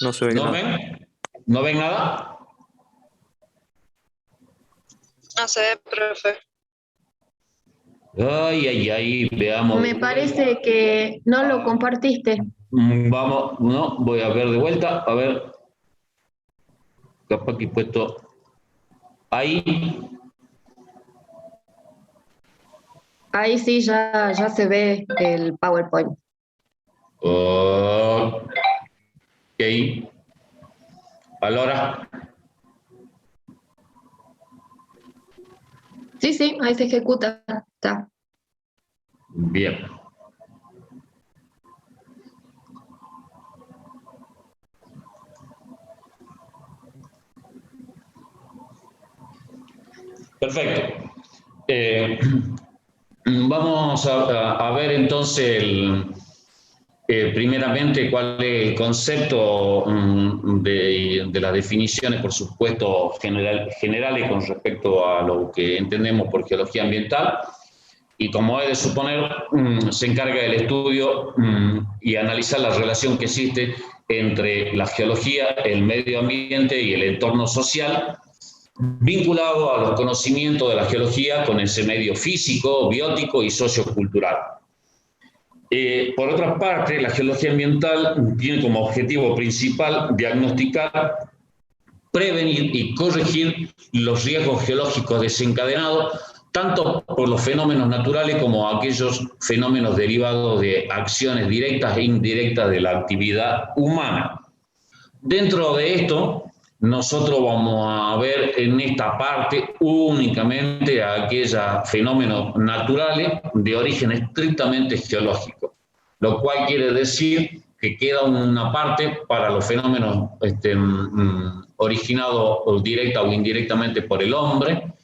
No se ve ¿No nada. ven? ¿No ven nada? No sé, profe. Ay, ay, ay, veamos. Me parece que no lo compartiste. Vamos, no, voy a ver de vuelta, a ver. Capaz que he puesto ahí. Ahí sí ya se ve el PowerPoint. Ok. Allora, Sí, ahí se ejecuta. Está. bien. Perfecto. Vamos a ver entonces primeramente cuál es el concepto de las definiciones, por supuesto, generales con respecto a lo que entendemos por geología ambiental. Y como es de suponer, se encarga del estudio y analizar la relación que existe entre la geología, el medio ambiente y el entorno social, vinculado a los conocimientos de la geología con ese medio físico, biótico y sociocultural. Por otra parte, la geología ambiental tiene como objetivo principal diagnosticar, prevenir y corregir los riesgos geológicos desencadenados tanto por los fenómenos naturales como aquellos fenómenos derivados de acciones directas e indirectas de la actividad humana. Dentro de esto, nosotros vamos a ver en esta parte únicamente aquellos fenómenos naturales de origen estrictamente geológico, lo cual quiere decir que queda una parte para los fenómenos originados directa o indirectamente por el hombre,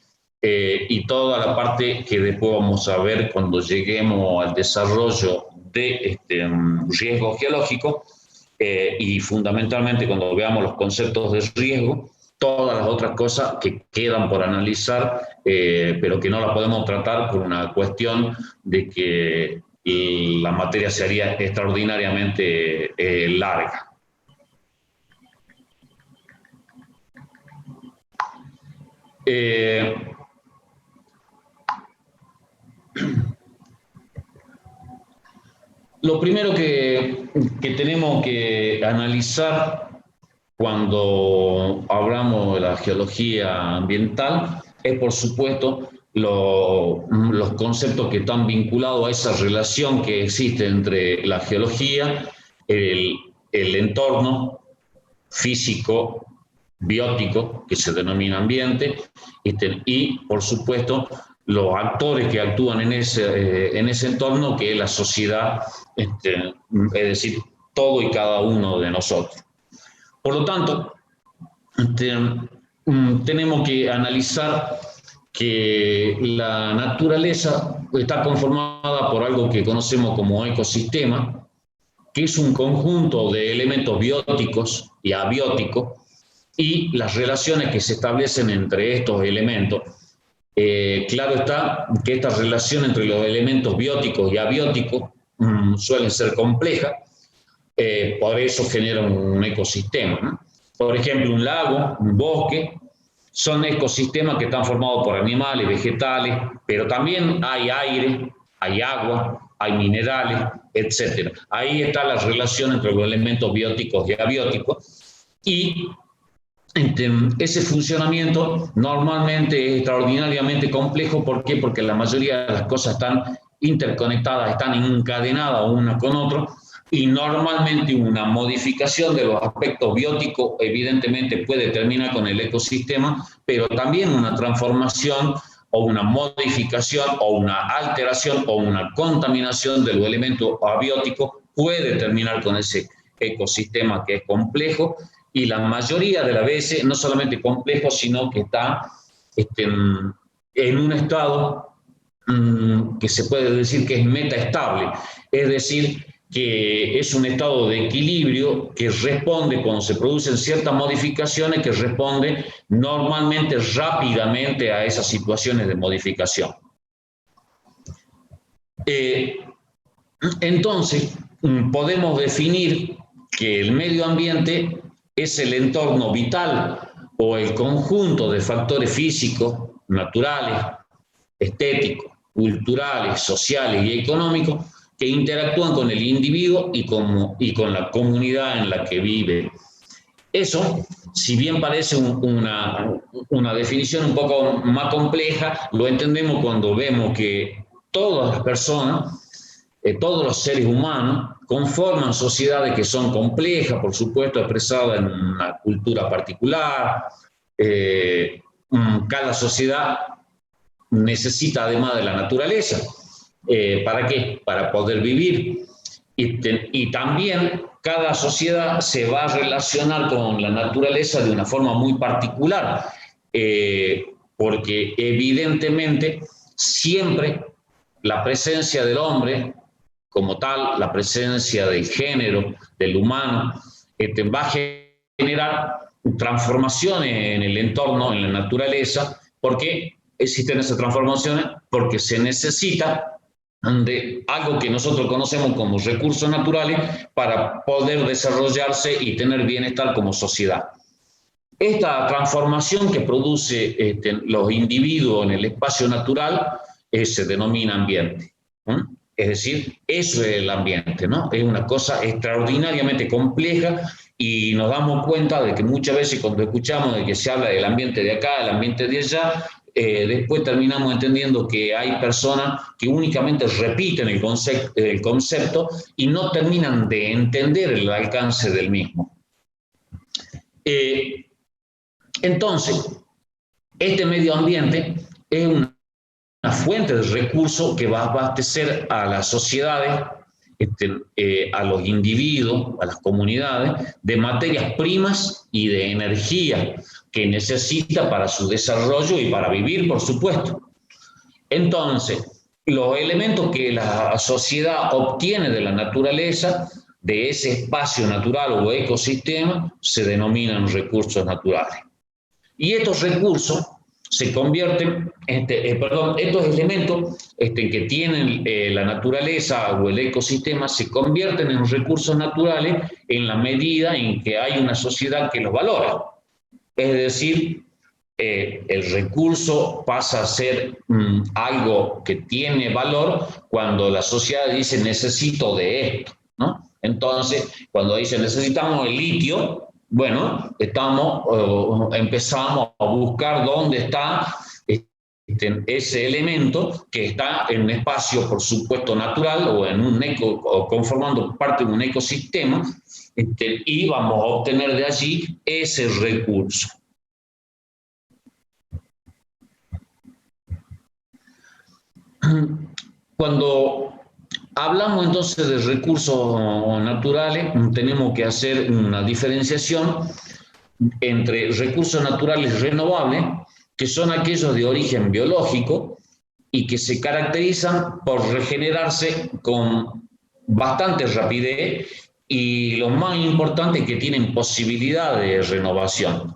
y toda la parte que después vamos a ver cuando lleguemos al desarrollo de riesgo geológico, y fundamentalmente cuando veamos los conceptos de riesgo, todas las otras cosas que quedan por analizar, pero que no las podemos tratar por una cuestión de que la materia sería extraordinariamente larga. Lo primero que tenemos que analizar cuando hablamos de la geología ambiental es, por supuesto, los conceptos que están vinculados a esa relación que existe entre la geología, el entorno físico, biótico, que se denomina ambiente, y, por supuesto, los actores que actúan en ese entorno, que es la sociedad, es decir, todo y cada uno de nosotros. Por lo tanto, tenemos que analizar que la naturaleza está conformada por algo que conocemos como ecosistema, que es un conjunto de elementos bióticos y abióticos, y las relaciones que se establecen entre estos elementos. Claro está que esta relación entre los elementos bióticos y abióticos suelen ser complejas, por eso genera un ecosistema, ¿no? Por ejemplo, un lago, un bosque, son ecosistemas que están formados por animales, vegetales, pero también hay aire, hay agua, hay minerales, etc. Ahí está la relación entre los elementos bióticos y abióticos, y ese funcionamiento normalmente es extraordinariamente complejo. ¿Por qué? Porque la mayoría de las cosas están interconectadas, están encadenadas una con otra, y normalmente una modificación de los aspectos bióticos evidentemente puede terminar con el ecosistema, pero también una transformación o una modificación o una alteración o una contaminación de los elementos abióticos puede terminar con ese ecosistema que es complejo, y la mayoría de las veces no solamente complejo, sino que está en un estado que se puede decir que es metaestable, es decir, que es un estado de equilibrio que responde cuando se producen ciertas modificaciones, que responde normalmente rápidamente a esas situaciones de modificación. Entonces, podemos definir que el medio ambiente es el entorno vital o el conjunto de factores físicos, naturales, estéticos, culturales, sociales y económicos que interactúan con el individuo y con la comunidad en la que vive. Eso, si bien parece una definición un poco más compleja, lo entendemos cuando vemos que todas las personas, todos los seres humanos, conforman sociedades que son complejas, por supuesto, expresadas en una cultura particular. Cada sociedad necesita además de la naturaleza. ¿Para qué? Para poder vivir. Y también cada sociedad se va a relacionar con la naturaleza de una forma muy particular, porque evidentemente siempre la presencia del hombre como tal, la presencia del género, del humano, va a generar transformaciones en el entorno, en la naturaleza. ¿Por qué existen esas transformaciones? Porque se necesita de algo que nosotros conocemos como recursos naturales para poder desarrollarse y tener bienestar como sociedad. Esta transformación que produce los individuos en el espacio natural se denomina ambiente. Es decir, eso es el ambiente, ¿no? Es una cosa extraordinariamente compleja y nos damos cuenta de que muchas veces cuando escuchamos de que se habla del ambiente de acá, del ambiente de allá, después terminamos entendiendo que hay personas que únicamente repiten el concepto y no terminan de entender el alcance del mismo. Entonces, este medio ambiente es una fuente de recursos que va a abastecer a las sociedades, a los individuos, a las comunidades, de materias primas y de energía que necesita para su desarrollo y para vivir, por supuesto. Entonces, los elementos que la sociedad obtiene de la naturaleza, de ese espacio natural o ecosistema, se denominan recursos naturales. Y estos recursos se convierten, estos elementos que tienen la naturaleza o el ecosistema se convierten en recursos naturales en la medida en que hay una sociedad que los valora. Es decir, el recurso pasa a ser algo que tiene valor cuando la sociedad dice necesito de esto, ¿no? Entonces, cuando dice necesitamos el litio, bueno, empezamos a buscar dónde está ese elemento que está en un espacio, por supuesto, natural o en o conformando parte de un ecosistema, y vamos a obtener de allí ese recurso. Cuando hablamos entonces de recursos naturales, tenemos que hacer una diferenciación entre recursos naturales renovables, que son aquellos de origen biológico y que se caracterizan por regenerarse con bastante rapidez y lo más importante es que tienen posibilidad de renovación.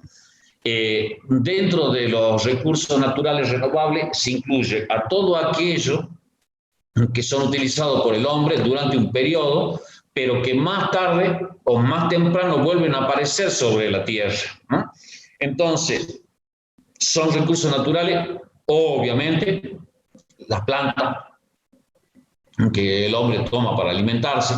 Dentro de los recursos naturales renovables se incluye a todo aquello que son utilizados por el hombre durante un periodo, pero que más tarde o más temprano vuelven a aparecer sobre la Tierra, ¿no? Entonces, son recursos naturales, obviamente, las plantas que el hombre toma para alimentarse,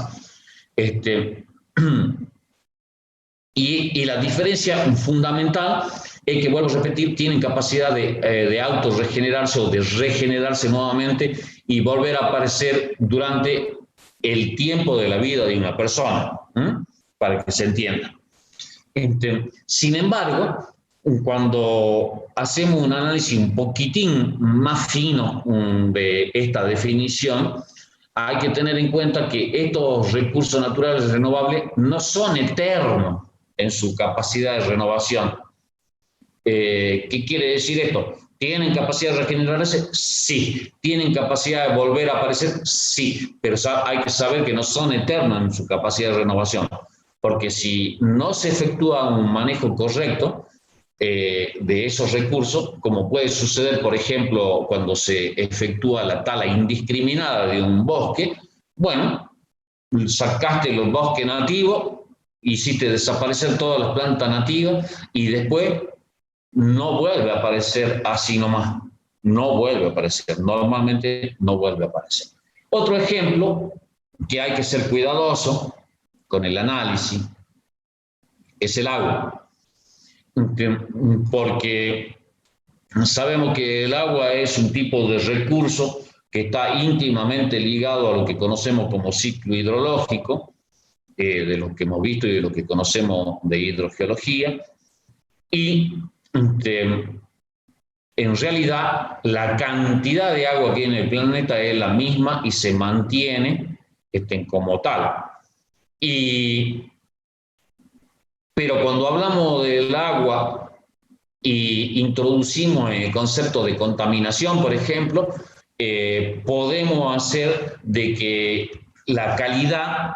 y la diferencia fundamental es que, vuelvo a repetir, tienen capacidad de autorregenerarse o de regenerarse nuevamente y volver a aparecer durante el tiempo de la vida de una persona, para que se entienda. Sin embargo, cuando hacemos un análisis un poquitín más fino de esta definición, hay que tener en cuenta que estos recursos naturales renovables no son eternos en su capacidad de renovación. ¿Qué quiere decir esto? ¿Tienen capacidad de regenerarse? Sí. ¿Tienen capacidad de volver a aparecer? Sí. Pero hay que saber que no son eternos en su capacidad de renovación. Porque si no se efectúa un manejo correcto de esos recursos, como puede suceder, por ejemplo, cuando se efectúa la tala indiscriminada de un bosque, bueno, sacaste los bosques nativos hiciste desaparecer todas las plantas nativas y después no vuelve a aparecer así nomás. No vuelve a aparecer. Normalmente no vuelve a aparecer. Otro ejemplo que hay que ser cuidadoso con el análisis es el agua. Porque sabemos que el agua es un tipo de recurso que está íntimamente ligado a lo que conocemos como ciclo hidrológico, de lo que hemos visto y de lo que conocemos de hidrogeología, y en realidad la cantidad de agua que hay en el planeta es la misma y se mantiene como tal. Pero cuando hablamos del agua y introducimos el concepto de contaminación, por ejemplo, podemos hacer de que la calidad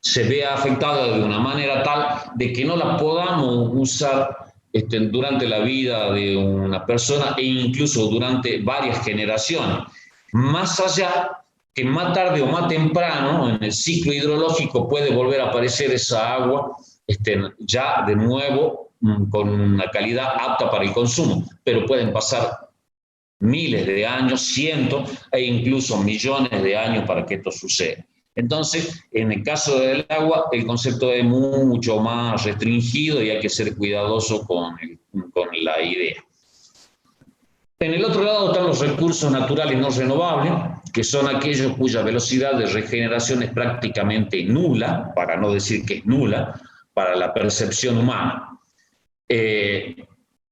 se vea afectada de una manera tal de que no la podamos usar durante la vida de una persona e incluso durante varias generaciones. Más allá que más tarde o más temprano en el ciclo hidrológico puede volver a aparecer esa agua ya de nuevo con una calidad apta para el consumo, pero pueden pasar miles de años, cientos e incluso millones de años para que esto suceda. Entonces, en el caso del agua, el concepto es mucho más restringido y hay que ser cuidadoso con la idea. En el otro lado están los recursos naturales no renovables, que son aquellos cuya velocidad de regeneración es prácticamente nula, para no decir que es nula, para la percepción humana.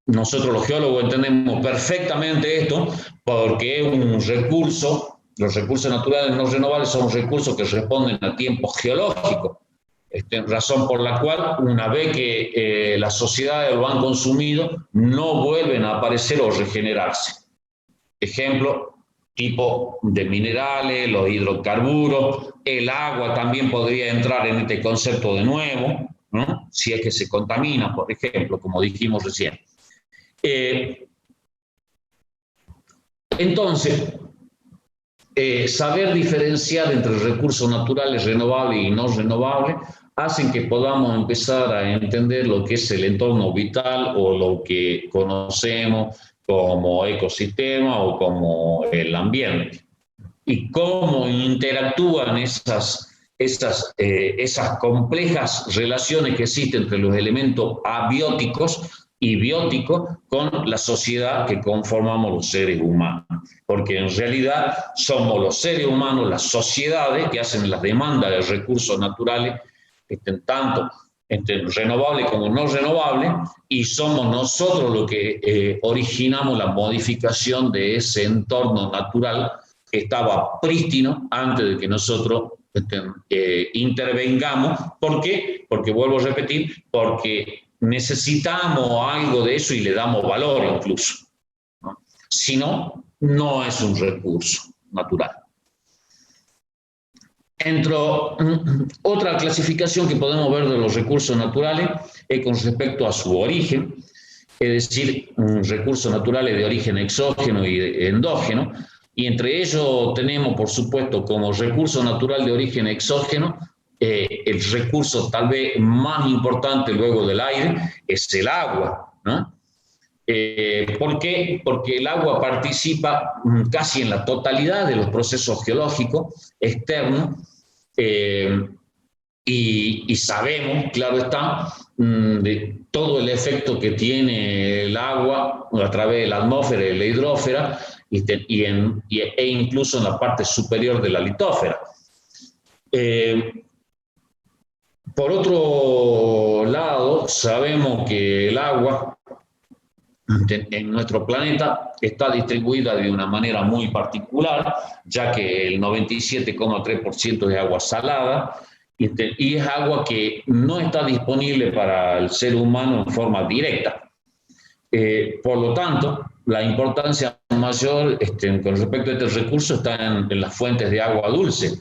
Nosotros los geólogos entendemos perfectamente esto porque es un recurso. Los recursos naturales no renovables son recursos que responden a tiempos geológicos, razón por la cual una vez que las sociedades lo han consumido, no vuelven a aparecer o regenerarse. Ejemplo, tipo de minerales, los hidrocarburos, el agua también podría entrar en este concepto de nuevo, ¿no? Si es que se contamina, por ejemplo, como dijimos recién. Entonces, saber diferenciar entre recursos naturales renovables y no renovables hacen que podamos empezar a entender lo que es el entorno vital o lo que conocemos como ecosistema o como el ambiente y cómo interactúan esas complejas relaciones que existen entre los elementos abióticos y bióticos con la sociedad que conformamos los seres humanos. Porque en realidad somos los seres humanos, las sociedades que hacen las demandas de recursos naturales, tanto renovables como no renovables, y somos nosotros los que originamos la modificación de ese entorno natural que estaba prístino antes de que nosotros intervengamos. ¿Por qué? Porque vuelvo a repetir, porque necesitamos algo de eso y le damos valor incluso, ¿no? Si no, no es un recurso natural. Otra clasificación que podemos ver de los recursos naturales es con respecto a su origen, es decir, recursos naturales de origen exógeno y endógeno, y entre ellos tenemos, por supuesto, como recurso natural de origen exógeno, el recurso tal vez más importante luego del aire es el agua, ¿no? ¿Por qué? Porque el agua participa casi en la totalidad de los procesos geológicos externos y sabemos, claro está, de todo el efecto que tiene el agua a través de la atmósfera y la hidrósfera e incluso en la parte superior de la litósfera. Por otro lado, sabemos que el agua en nuestro planeta está distribuida de una manera muy particular, ya que el 97,3% es agua salada y es agua que no está disponible para el ser humano en forma directa. Por lo tanto, la importancia mayor con respecto a este recurso está en las fuentes de agua dulce.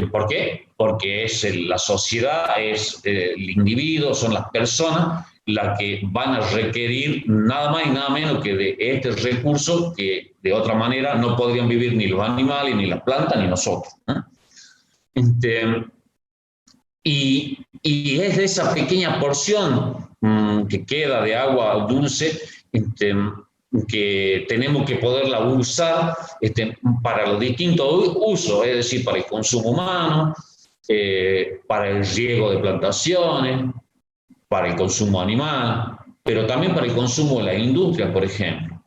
¿Por qué? Porque es la sociedad, es el individuo, son las personas las que van a requerir nada más y nada menos que de este recurso que de otra manera no podrían vivir ni los animales, ni las plantas, ni nosotros, ¿eh? y es de esa pequeña porción que queda de agua dulce que tenemos que poderla usar para los distintos usos, es decir, para el consumo humano, para el riego de plantaciones, para el consumo animal, pero también para el consumo de la industria, por ejemplo.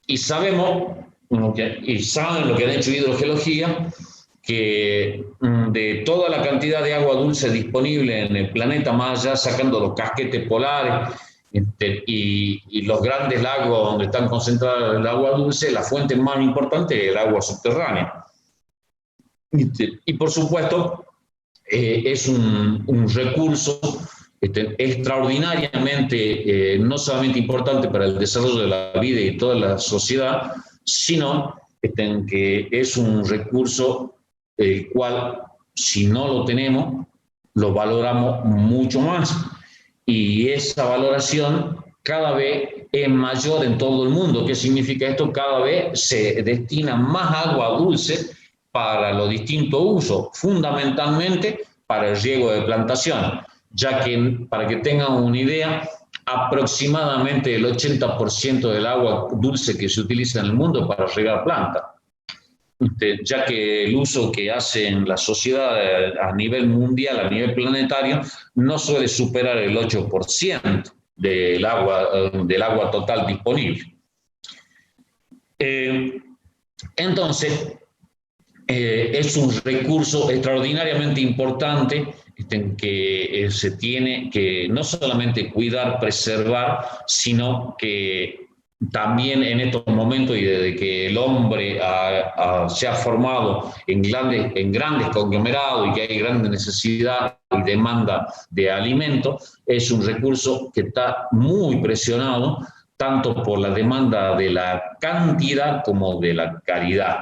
Y sabemos, y saben lo que han hecho hidrogeología, que de toda la cantidad de agua dulce disponible en el planeta, más allá sacando los casquetes polares y los grandes lagos donde están concentradas el agua dulce, la fuente más importante es el agua subterránea. Y por supuesto, es un recurso extraordinariamente, no solamente importante para el desarrollo de la vida y toda la sociedad, sino que es un recurso el cual, si no lo tenemos, lo valoramos mucho más. Y esa valoración cada vez es mayor en todo el mundo. ¿Qué significa esto? Cada vez se destina más agua dulce para los distintos usos, fundamentalmente para el riego de plantación, ya que, para que tengan una idea, aproximadamente el 80% del agua dulce que se utiliza en el mundo es para regar plantas, ya que el uso que hace en la sociedad a nivel mundial, a nivel planetario, no suele superar el 8% del agua total disponible. Entonces, es un recurso extraordinariamente importante que se tiene que no solamente cuidar, preservar, sino que también en estos momentos y desde que el hombre se ha formado en grandes conglomerados y que hay grande necesidad y demanda de alimentos, es un recurso que está muy presionado tanto por la demanda de la cantidad como de la calidad.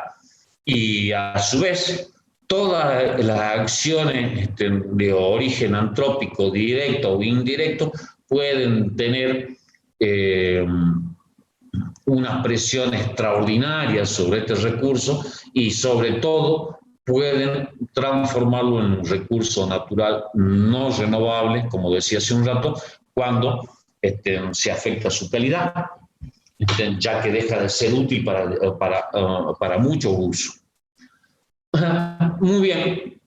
Y a su vez, todas las acciones de origen antrópico, directo o indirecto, pueden tener una presión extraordinaria sobre este recurso y sobre todo pueden transformarlo en un recurso natural no renovable, como decía hace un rato, cuando se afecta su calidad, ya que deja de ser útil para muchos usos. Muy bien.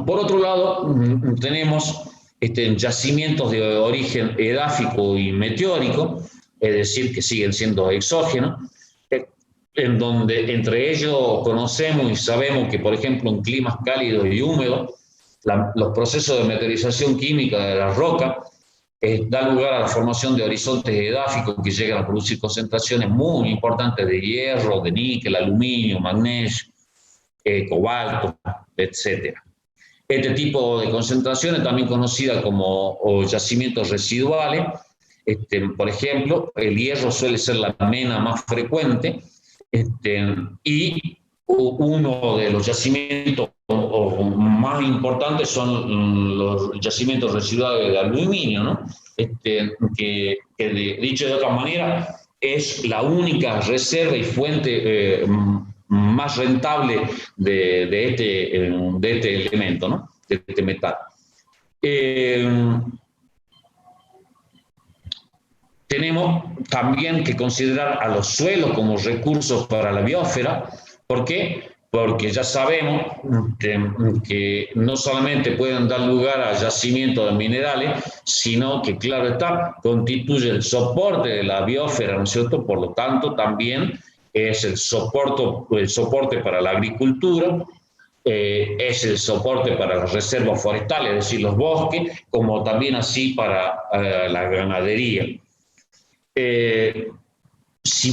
Por otro lado, tenemos yacimientos de origen edáfico y meteórico, es decir, que siguen siendo exógenos, en donde entre ellos conocemos y sabemos que, por ejemplo, en climas cálidos y húmedos, los procesos de meteorización química de la roca da lugar a la formación de horizontes edáficos que llegan a producir concentraciones muy importantes de hierro, de níquel, aluminio, magnesio, cobalto, etc. Este tipo de concentraciones, también conocida como yacimientos residuales, por ejemplo, el hierro suele ser la mena más frecuente, y uno de los yacimientos más importantes son los yacimientos residuales de aluminio, ¿no? Que dicho de otra manera, es la única reserva y fuente más rentable de este elemento, ¿no? De este metal. Tenemos también que considerar a los suelos como recursos para la biosfera. ¿Por qué? Porque ya sabemos que no solamente pueden dar lugar a yacimientos de minerales, sino que, claro está, constituye el soporte de la biosfera, ¿no es cierto? Por lo tanto, también es el soporte para la agricultura, es el soporte para las reservas forestales, es decir, los bosques, como también así para la ganadería. Si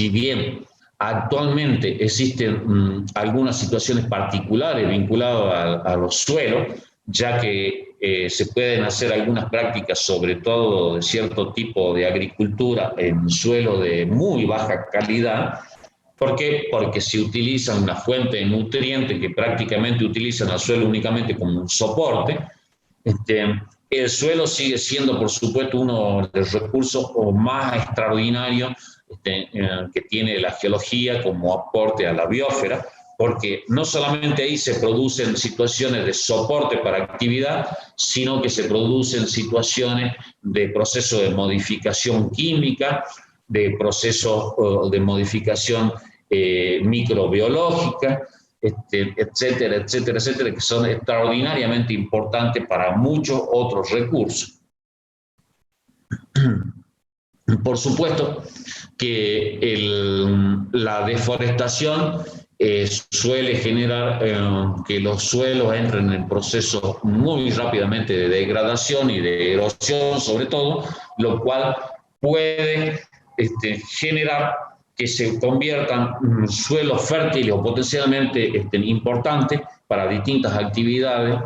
bien actualmente existen algunas situaciones particulares vinculadas a los suelos, ya que se pueden hacer algunas prácticas, sobre todo de cierto tipo de agricultura en suelo de muy baja calidad. ¿Por qué? Porque se utiliza una fuente de nutrientes que prácticamente utilizan al suelo únicamente como un soporte. El suelo sigue siendo, por supuesto, uno de los recursos más extraordinarios que tiene la geología como aporte a la biosfera, porque no solamente ahí se producen situaciones de soporte para actividad, sino que se producen situaciones de proceso de modificación química, de procesos de modificación microbiológica, etcétera, etcétera, etcétera, que son extraordinariamente importantes para muchos otros recursos. Por supuesto que la deforestación suele generar que los suelos entren en procesos muy rápidamente de degradación y de erosión sobre todo, lo cual puede generar que se conviertan suelos fértiles o potencialmente importantes para distintas actividades,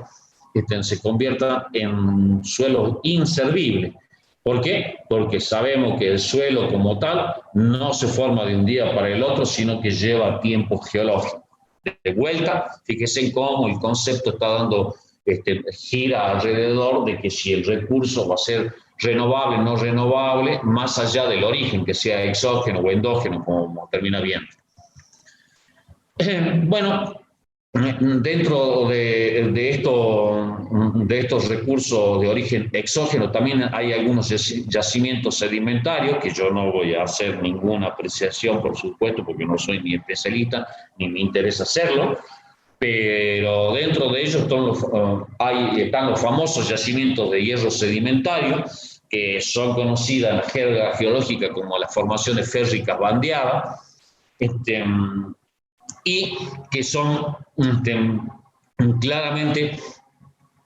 se conviertan en suelos inservibles. ¿Por qué? Porque sabemos que el suelo como tal no se forma de un día para el otro, sino que lleva tiempo geológico. De vuelta, fíjense cómo el concepto está dando gira alrededor de que si el recurso va a ser renovable o no renovable, más allá del origen, que sea exógeno o endógeno, como termina viendo. Bueno, dentro de estos recursos de origen exógeno también hay algunos yacimientos sedimentarios, que yo no voy a hacer ninguna apreciación, por supuesto, porque no soy ni especialista, ni me interesa hacerlo, pero dentro de ellos están los famosos yacimientos de hierro sedimentario, que son conocidas en la jerga geológica como las formaciones férricas bandeadas, y que son claramente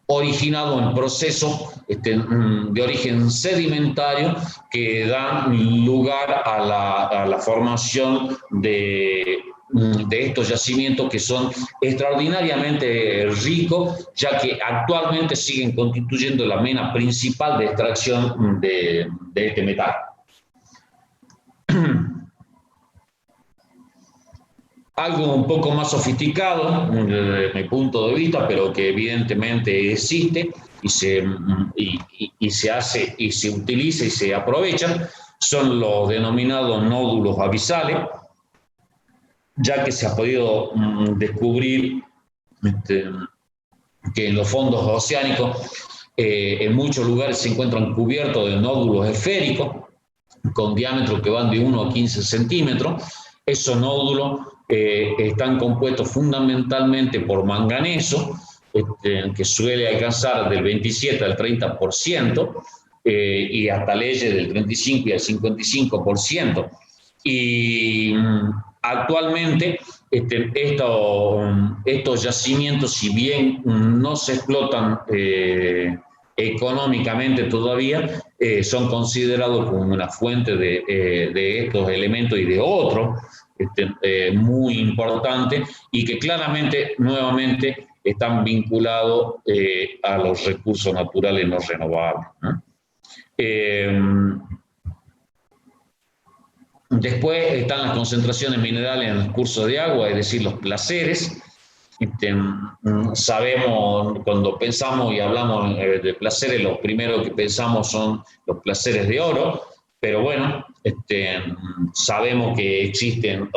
originados en procesos de origen sedimentario que dan lugar a la formación de estos yacimientos que son extraordinariamente ricos, ya que actualmente siguen constituyendo la mena principal de extracción de este metal. Algo un poco más sofisticado desde mi punto de vista, pero que evidentemente existe y se hace y se utiliza y se aprovechan, son los denominados nódulos abisales, ya que se ha podido descubrir que en los fondos oceánicos en muchos lugares se encuentran cubiertos de nódulos esféricos con diámetros que van de 1 a 15 centímetros. Esos nódulos están compuestos fundamentalmente por manganeso, que suele alcanzar del 27 al 30%, y hasta leyes del 35 y al 55%. Y actualmente estos yacimientos, si bien no se explotan económicamente todavía, son considerados como una fuente de estos elementos y de otros muy importantes, y que claramente, nuevamente, están vinculados a los recursos naturales no renovables, ¿no? Después están las concentraciones minerales en el curso de agua, es decir, los placeres. Sabemos, cuando pensamos y hablamos de placeres, lo primero que pensamos son los placeres de oro, pero bueno, sabemos que existen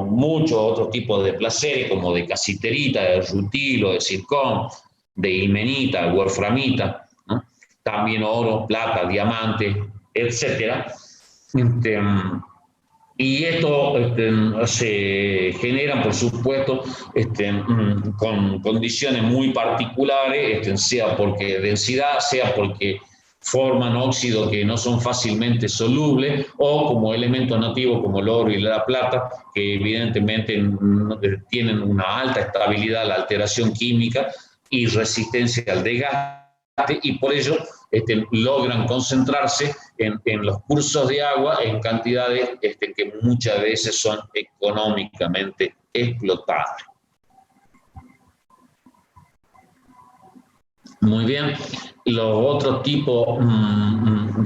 muchos otros tipos de placeres, como de casiterita, de rutilo, de zircón, de ilmenita, de wolframita, ¿no? También oro, plata, diamante, etc. Y esto se generan, por supuesto, con condiciones muy particulares, sea porque densidad, sea porque forman óxidos que no son fácilmente solubles, o como elementos nativos como el oro y la plata, que evidentemente tienen una alta estabilidad a la alteración química y resistencia al desgaste, y por ello logran concentrarse en los cursos de agua en cantidades que muchas veces son económicamente explotables. Muy bien, los otros tipos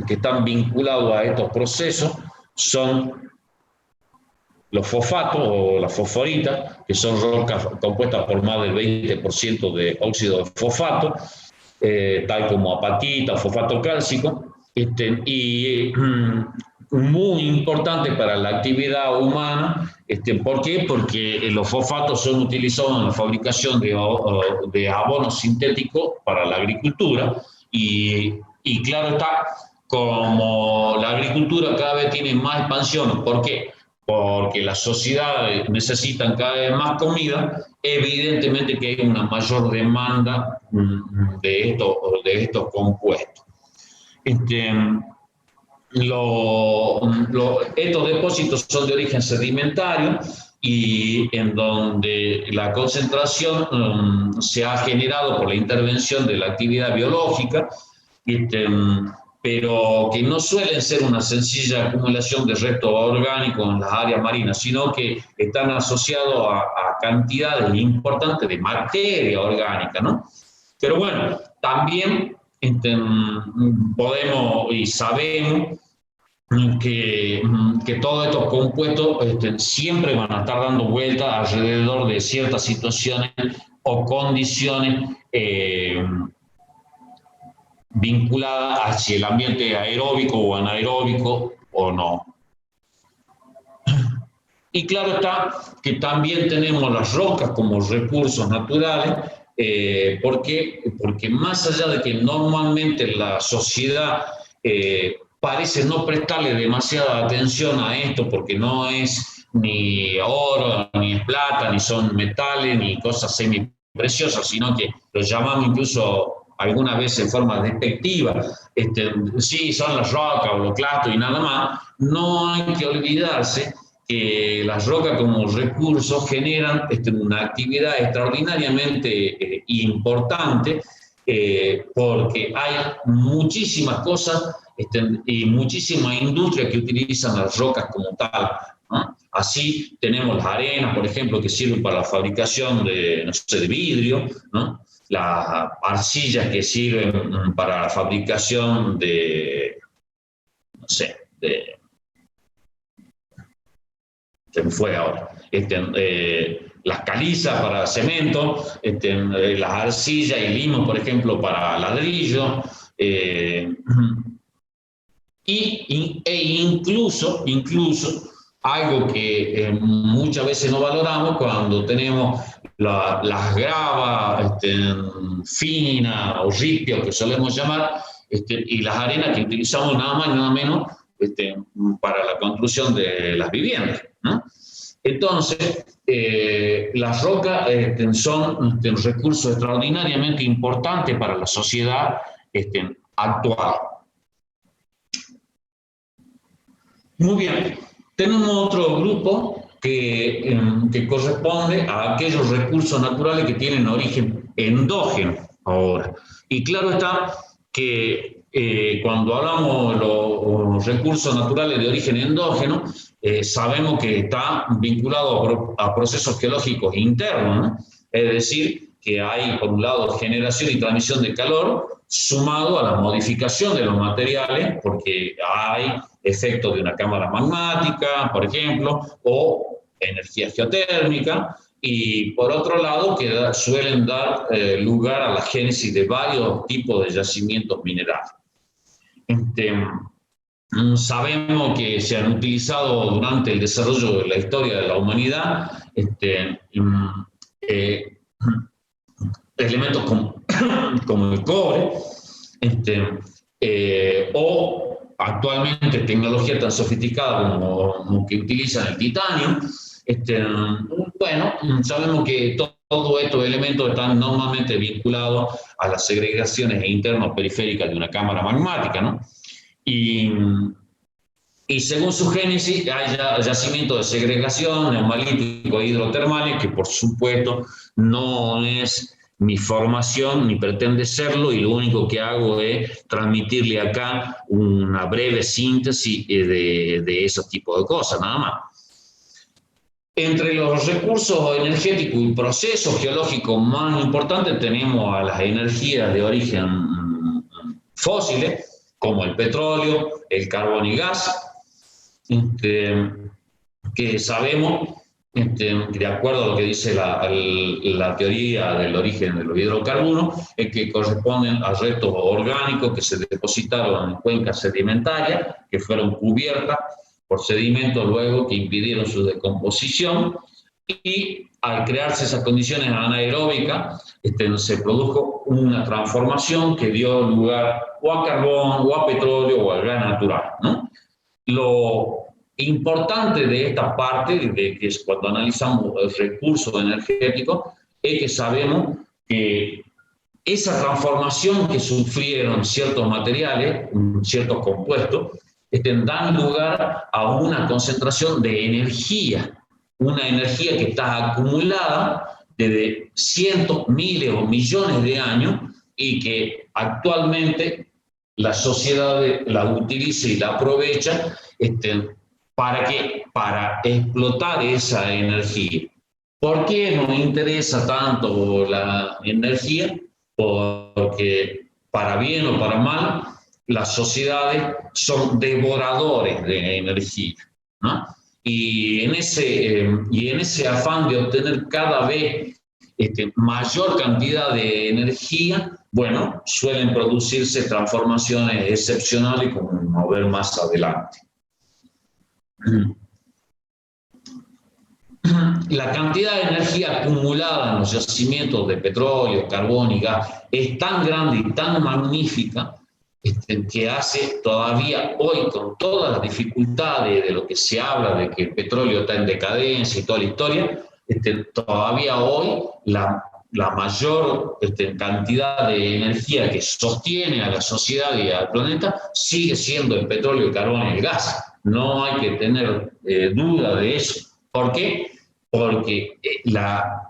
que están vinculados a estos procesos son los fosfatos o las fosforitas, que son rocas compuestas por más del 20% de óxido de fosfato, tal como apatita o fosfato cálcico, y muy importante para la actividad humana. ¿Por qué? Porque los fosfatos son utilizados en la fabricación de abono sintético para la agricultura y claro está, como la agricultura cada vez tiene más expansión. ¿Por qué? Porque las sociedades necesitan cada vez más comida, evidentemente que hay una mayor demanda de estos compuestos. Estos depósitos son de origen sedimentario y en donde la concentración se ha generado por la intervención de la actividad biológica, pero que no suelen ser una sencilla acumulación de restos orgánicos en las áreas marinas, sino que están asociados a cantidades importantes de materia orgánica, ¿no? Pero bueno, también podemos y sabemos que todos estos compuestos siempre van a estar dando vueltas alrededor de ciertas situaciones o condiciones vinculadas hacia el ambiente aeróbico o anaeróbico o no. Y claro está que también tenemos las rocas como recursos naturales. ¿Por qué? Porque más allá de que normalmente la sociedad parece no prestarle demasiada atención a esto, porque no es ni oro, ni es plata, ni son metales, ni cosas semipreciosas, sino que lo llamamos incluso algunas veces en forma despectiva, sí, son las rocas o los clastos y nada más. No hay que olvidarse que las rocas como recursos generan una actividad extraordinariamente importante, porque hay muchísimas cosas y muchísima industria que utilizan las rocas como tal, ¿no? Así tenemos las arenas, por ejemplo, que sirven para la fabricación de, no sé, de vidrio, ¿no? Las arcillas que sirven para la fabricación de, no sé, se me fue ahora, las calizas para cemento, las arcillas y limos, por ejemplo, para ladrillo, incluso algo que muchas veces no valoramos cuando tenemos las gravas finas o ripios que solemos llamar, y las arenas que utilizamos nada más y nada menos para la construcción de las viviendas, ¿no? Entonces, las rocas son un recurso extraordinariamente importante para la sociedad actual. Muy bien, tenemos otro grupo que corresponde a aquellos recursos naturales que tienen origen endógeno ahora. Y claro está que cuando hablamos de los recursos naturales de origen endógeno, sabemos que está vinculado a procesos geológicos internos, ¿no? Es decir, que hay, por un lado, generación y transmisión de calor, sumado a la modificación de los materiales, porque hay efectos de una cámara magmática, por ejemplo, o energía geotérmica, y por otro lado, que suelen dar lugar a la génesis de varios tipos de yacimientos minerales. Sabemos que se han utilizado durante el desarrollo de la historia de la humanidad elementos como el cobre, o actualmente tecnología tan sofisticada como que utilizan el titanio. Bueno, sabemos que todos estos elementos están normalmente vinculados a las segregaciones internas periféricas de una cámara magmática, ¿no? Y según su génesis hay yacimientos de segregación, neumalíticos e hidrotermales, que por supuesto no es mi formación ni pretende serlo, y lo único que hago es transmitirle acá una breve síntesis de esos tipos de cosas, nada más. Entre los recursos energéticos y procesos geológicos más importantes tenemos a las energías de origen fósiles, como el petróleo, el carbón y gas, que sabemos de acuerdo a lo que dice la teoría del origen de los hidrocarburos, es que corresponden a restos orgánicos que se depositaron en cuencas sedimentarias, que fueron cubiertas por sedimentos luego que impidieron su descomposición, y al crearse esas condiciones anaeróbicas, se produjo una transformación que dio lugar o a carbón, o a petróleo, o a gas natural, ¿no? Lo importante de esta parte, de que es cuando analizamos el recurso energético, es que sabemos que esa transformación que sufrieron ciertos materiales, ciertos compuestos, dan lugar a una concentración de energía, una energía que está acumulada desde cientos, miles o millones de años y que actualmente la sociedad la utiliza y la aprovecha ¿para qué? Para explotar esa energía. ¿Por qué nos interesa tanto la energía? Porque para bien o para mal, las sociedades son devoradores de energía, ¿no? Y en ese afán de obtener cada vez mayor cantidad de energía, bueno, suelen producirse transformaciones excepcionales, como vamos a ver más adelante. La cantidad de energía acumulada en los yacimientos de petróleo, carbón y gas es tan grande y tan magnífica que hace todavía hoy, con todas las dificultades de lo que se habla de que el petróleo está en decadencia y toda la historia, todavía hoy la mayor cantidad de energía que sostiene a la sociedad y al planeta sigue siendo el petróleo, el carbón y el gas. No hay que tener duda de eso. ¿Por qué? Porque la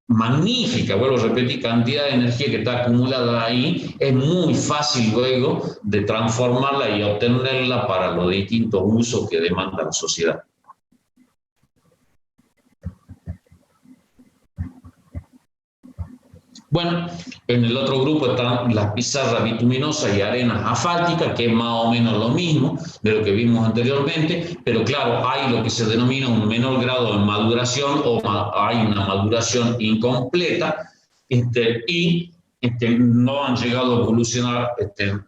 magnífica, vuelvo a repetir, cantidad de energía que está acumulada ahí, es muy fácil luego de transformarla y obtenerla para los distintos usos que demanda la sociedad. Bueno, en el otro grupo están las pizarras bituminosas y arenas asfálticas, que es más o menos lo mismo de lo que vimos anteriormente, pero claro, hay lo que se denomina un menor grado de maduración o hay una maduración incompleta y no han llegado a evolucionar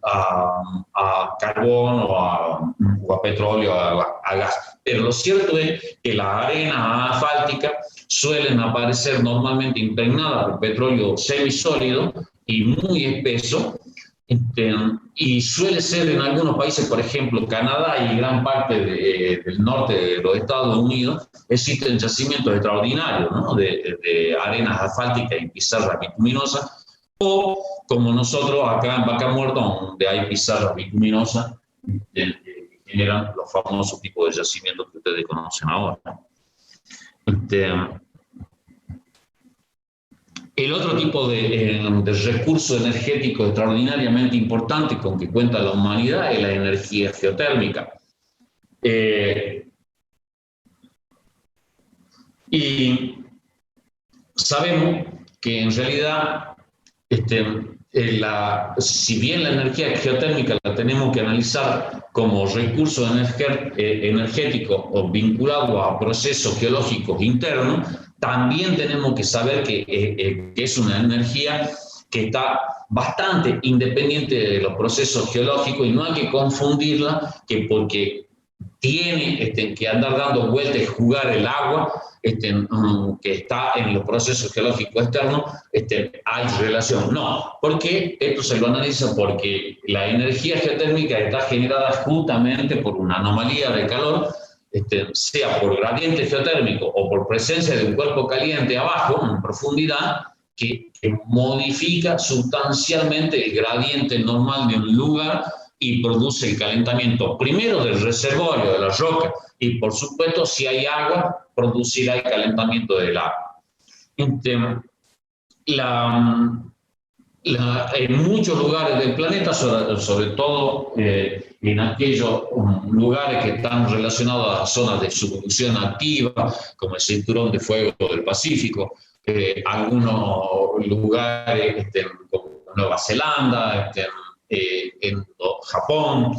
a carbón o a petróleo, a gas. Pero lo cierto es que las arenas asfálticas suelen aparecer normalmente impregnadas por petróleo semisólido y muy espeso, y suele ser en algunos países, por ejemplo, Canadá y gran parte del norte de los Estados Unidos, existen yacimientos extraordinarios, ¿no? de arenas asfálticas y pizarras bituminosas, o como nosotros acá en Vaca Muerta, donde hay pizarras bituminosas, que generan los famosos tipos de yacimientos que ustedes conocen ahora. El otro tipo de recurso energético extraordinariamente importante con que cuenta la humanidad es la energía geotérmica. Y sabemos que en realidad, si bien la energía geotérmica la tenemos que analizar como recurso energético o vinculado a procesos geológicos internos, también tenemos que saber que es una energía que está bastante independiente de los procesos geológicos y no hay que confundirla que porque tiene que andar dando vueltas y jugar el agua que está en los procesos geológicos externos, hay relación. No, porque esto se lo analiza porque la energía geotérmica está generada justamente por una anomalía de calor, sea por gradiente geotérmico o por presencia de un cuerpo caliente abajo, en profundidad, que modifica sustancialmente el gradiente normal de un lugar y produce el calentamiento primero del reservorio de la roca y por supuesto si hay agua producirá el calentamiento del agua. En muchos lugares del planeta, sobre todo en aquellos lugares que están relacionados a zonas de subducción activa, como el cinturón de fuego del Pacífico, algunos lugares como Nueva Zelanda, en Japón,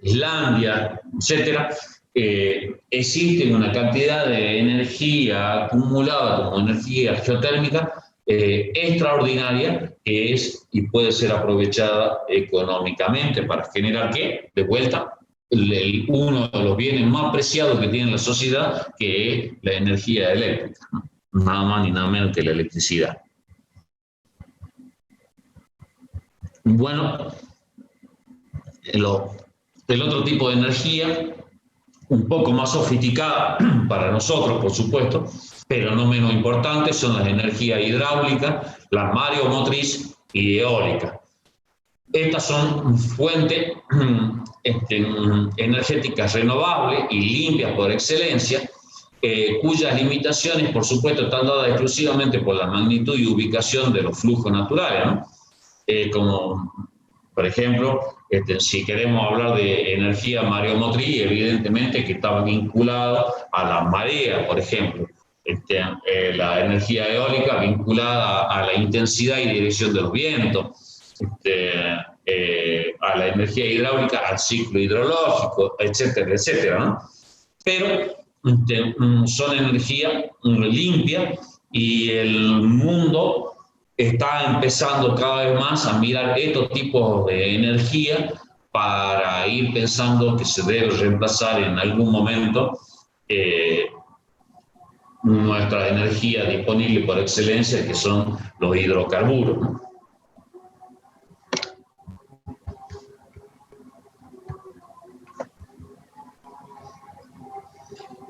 Islandia, etcétera, existe una cantidad de energía acumulada como energía geotérmica extraordinaria que es y puede ser aprovechada económicamente para generar, ¿qué? De vuelta, uno de los bienes más preciados que tiene la sociedad, que es la energía eléctrica, ¿no? Nada más ni nada menos que la electricidad. Bueno, el otro tipo de energía, un poco más sofisticada para nosotros, por supuesto, pero no menos importante, son las energías hidráulicas, la mareomotriz y eólica. Estas son fuentes energéticas renovables y limpias por excelencia, cuyas limitaciones, por supuesto, están dadas exclusivamente por la magnitud y ubicación de los flujos naturales, ¿no? Como, por ejemplo, si queremos hablar de energía mareomotriz, evidentemente que está vinculada a la marea, por ejemplo. La energía eólica vinculada a la intensidad y dirección de los vientos, a la energía hidráulica, al ciclo hidrológico, etcétera, etcétera, ¿no? Pero son energía limpia y el mundo está empezando cada vez más a mirar estos tipos de energía para ir pensando que se debe reemplazar en algún momento nuestra energía disponible por excelencia, que son los hidrocarburos, ¿no?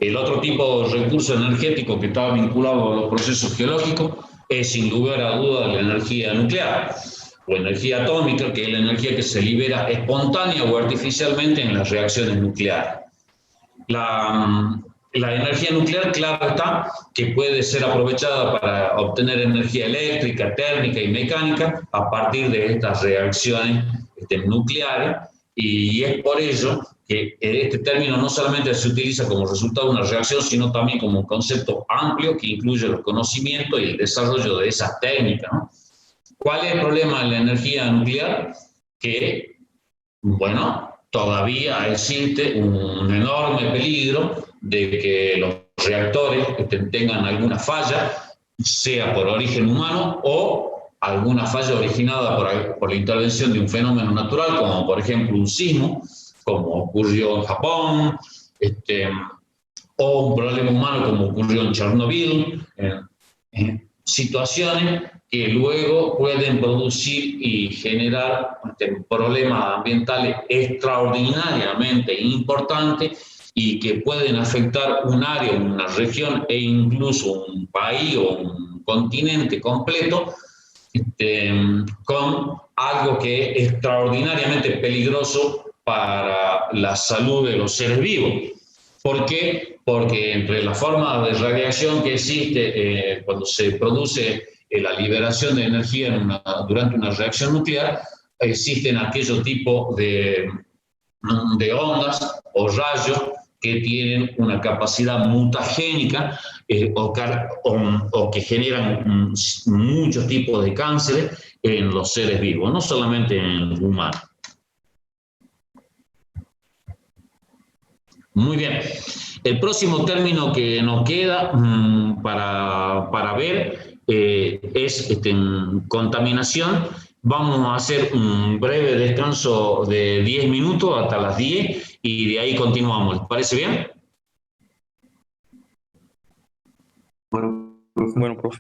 El otro tipo de recurso energético que está vinculado a los procesos geológicos es, sin lugar a dudas, la energía nuclear o energía atómica, que es la energía que se libera espontánea o artificialmente en las reacciones nucleares. La energía nuclear, claro está, que puede ser aprovechada para obtener energía eléctrica, térmica y mecánica a partir de estas reacciones nucleares, y es por ello que este término no solamente se utiliza como resultado de una reacción, sino también como un concepto amplio que incluye los conocimientos y el desarrollo de esas técnicas, ¿no? ¿Cuál es el problema de la energía nuclear? Que, bueno, todavía existe un enorme peligro de que los reactores tengan alguna falla, sea por origen humano o alguna falla originada por la intervención de un fenómeno natural, como por ejemplo un sismo, como ocurrió en Japón, o un problema humano como ocurrió en Chernobyl, situaciones que luego pueden producir y generar problemas ambientales extraordinariamente importantes y que pueden afectar un área, una región e incluso un país o un continente completo, con algo que es extraordinariamente peligroso para la salud de los seres vivos. ¿Por qué? Porque entre las formas de radiación que existe cuando se produce la liberación de energía durante una reacción nuclear, existen aquellos tipos de ondas o rayos que tienen una capacidad mutagénica o que generan muchos tipos de cánceres en los seres vivos, no solamente en los humanos. Muy bien. El próximo término que nos queda para ver es contaminación. Vamos a hacer un breve descanso de 10 minutos hasta las 10 y de ahí continuamos. ¿Les parece bien? Bueno, profe.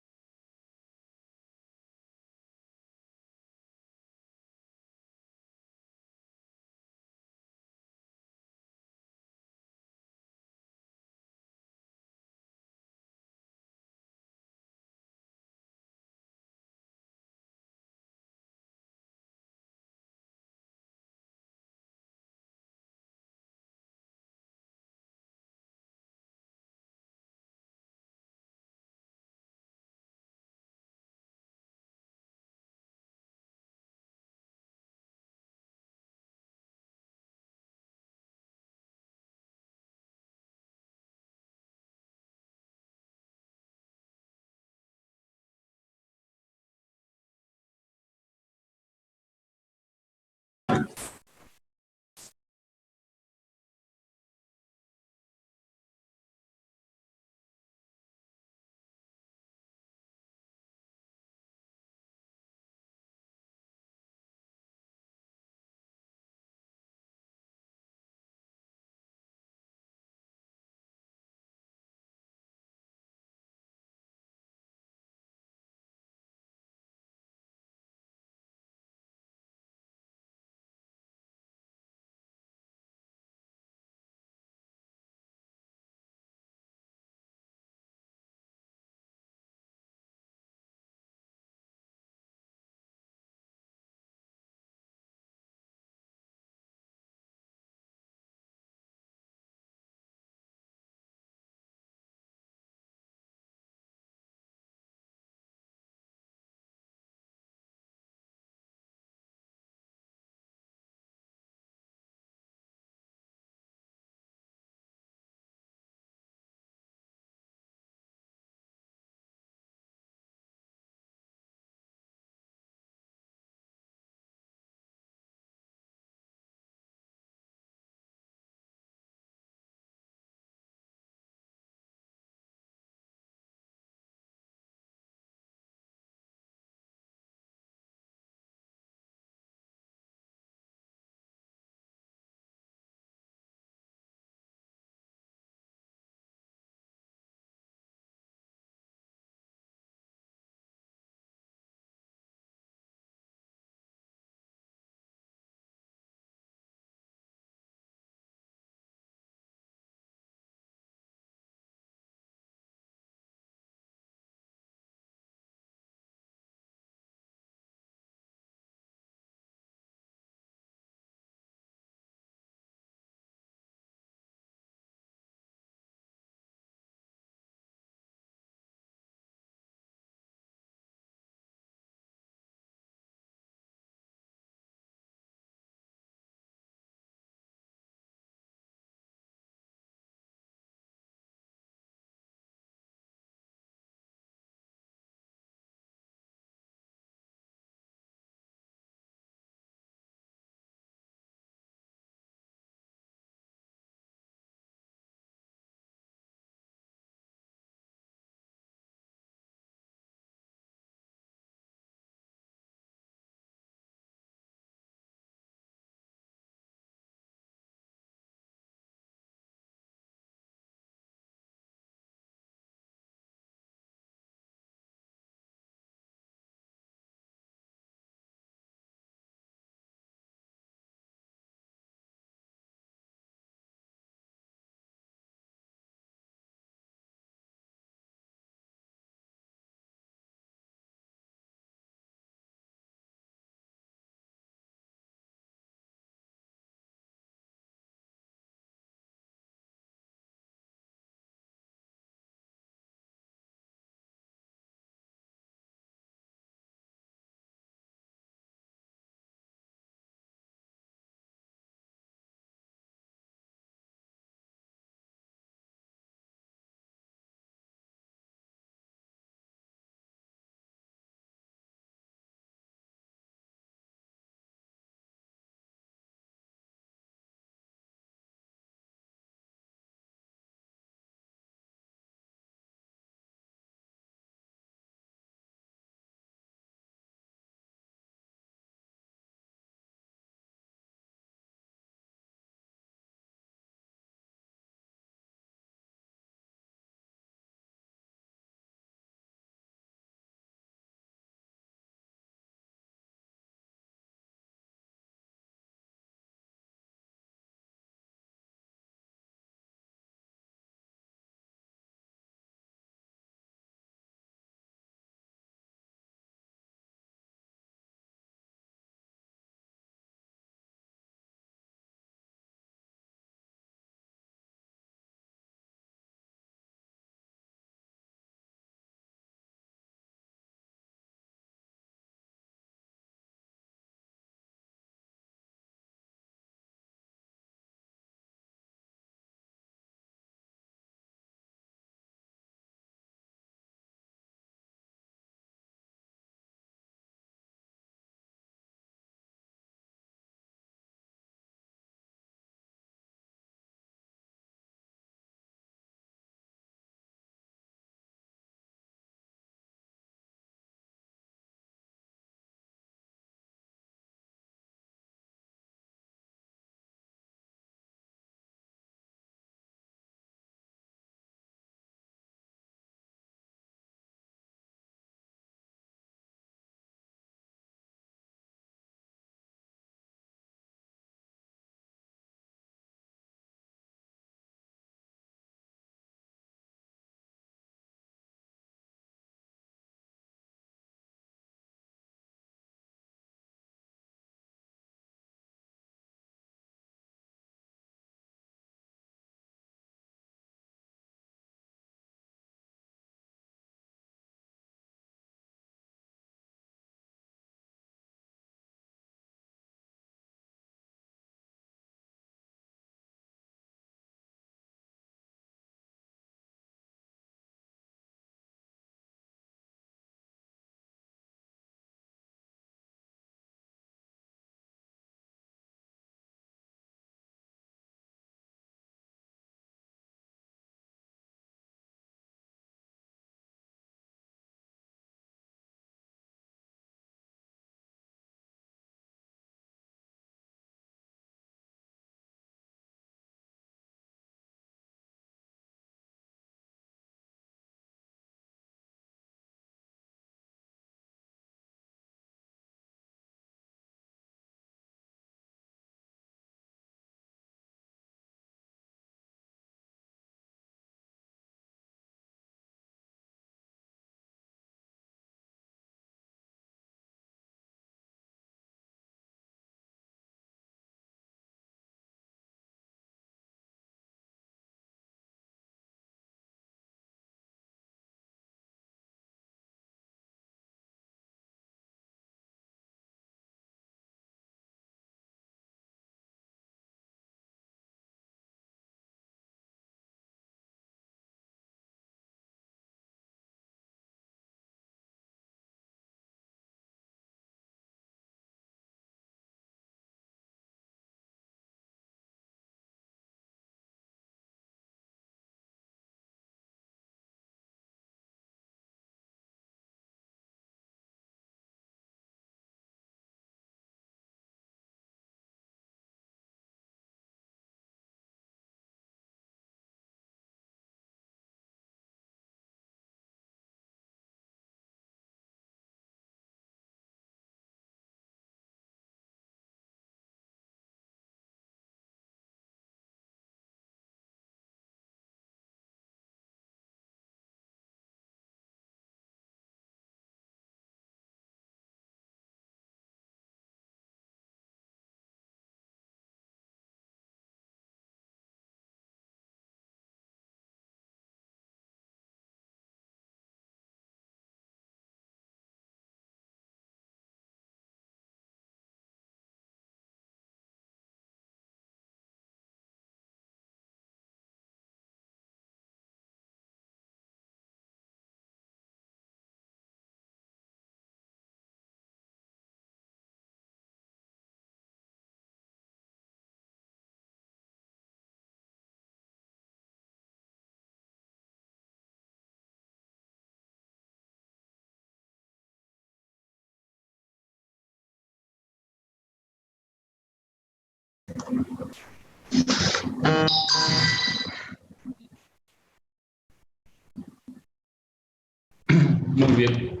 Muy bien.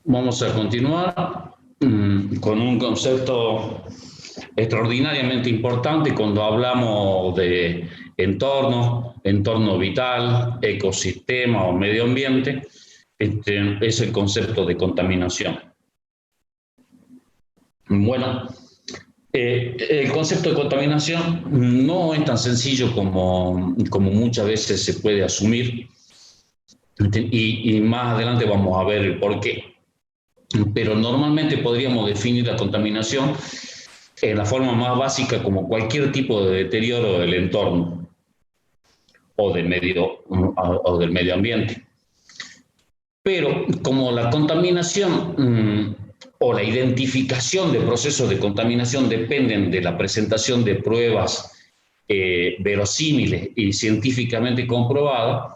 Vamos a continuar con un concepto extraordinariamente importante cuando hablamos de entorno vital, ecosistema o medio ambiente, es el concepto de contaminación. Bueno, el concepto de contaminación no es tan sencillo como muchas veces se puede asumir, y más adelante vamos a ver el por qué. Pero normalmente podríamos definir la contaminación en la forma más básica como cualquier tipo de deterioro del entorno o del medio ambiente. Pero como la contaminación o la identificación de procesos de contaminación dependen de la presentación de pruebas verosímiles y científicamente comprobadas,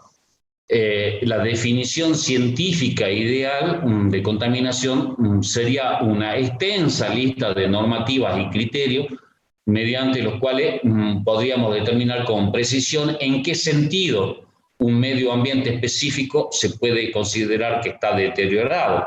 la definición científica ideal de contaminación sería una extensa lista de normativas y criterios mediante los cuales podríamos determinar con precisión en qué sentido un medio ambiente específico se puede considerar que está deteriorado.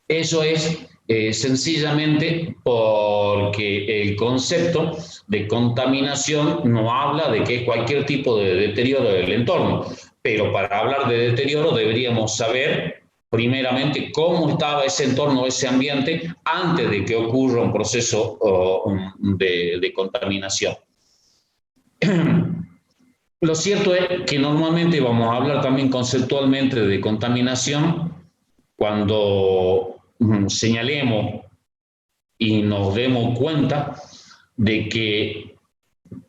Eso es sencillamente porque el concepto de contaminación no habla de que es cualquier tipo de deterioro del entorno, pero para hablar de deterioro deberíamos saber primeramente cómo estaba ese entorno, ese ambiente, antes de que ocurra un proceso de contaminación. Lo cierto es que normalmente vamos a hablar también conceptualmente de contaminación cuando señalemos y nos demos cuenta de que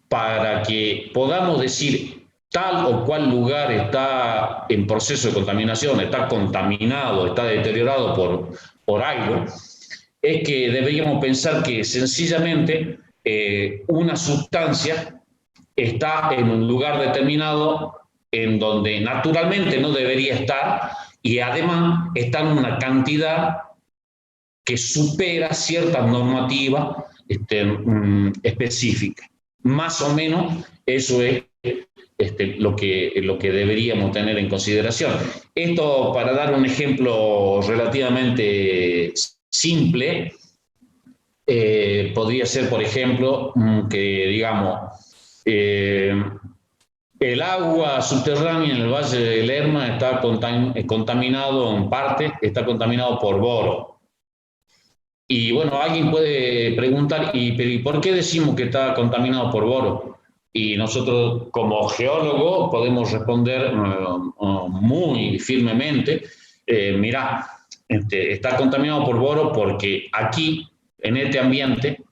para que podamos decir tal o cual lugar está en proceso de contaminación, está contaminado, está deteriorado por algo, es que deberíamos pensar que sencillamente una sustancia está en un lugar determinado en donde naturalmente no debería estar y además está en una cantidad que supera ciertas normativas específicas. Más o menos eso es lo que deberíamos tener en consideración. Esto, para dar un ejemplo relativamente simple, podría ser, por ejemplo, que digamos, el agua subterránea en el Valle de Lerma está contaminado en parte, está contaminado por boro. Y bueno, alguien puede preguntar, ¿y por qué decimos que está contaminado por boro? Y nosotros como geólogos podemos responder muy firmemente, mirá, está contaminado por boro porque aquí, en este ambiente,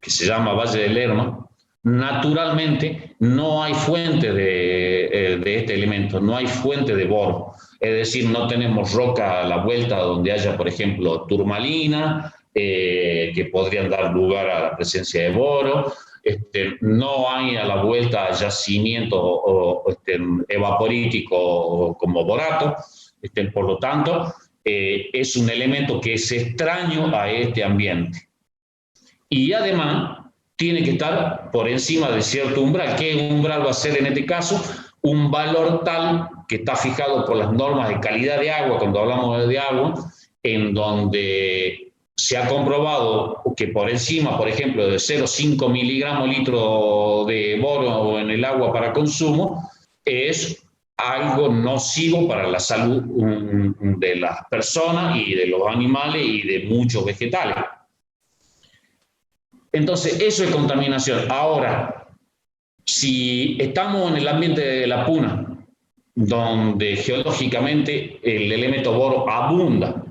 que se llama Valle de Lerma, naturalmente no hay fuente de este elemento, no hay fuente de boro. Es decir, no tenemos roca a la vuelta donde haya, por ejemplo, turmalina, que podrían dar lugar a la presencia de boro. No hay a la vuelta yacimiento evaporítico como borato. Por lo tanto, es un elemento que es extraño a este ambiente. Y además, tiene que estar por encima de cierto umbral. ¿Qué umbral va a ser en este caso? Un valor tal que está fijado por las normas de calidad de agua, cuando hablamos de agua, en donde se ha comprobado que por encima, por ejemplo, de 0,5 miligramos litro de boro en el agua para consumo, es algo nocivo para la salud de las personas y de los animales y de muchos vegetales. Entonces, eso es contaminación. Ahora, si estamos en el ambiente de la Puna, donde geológicamente el elemento boro abunda,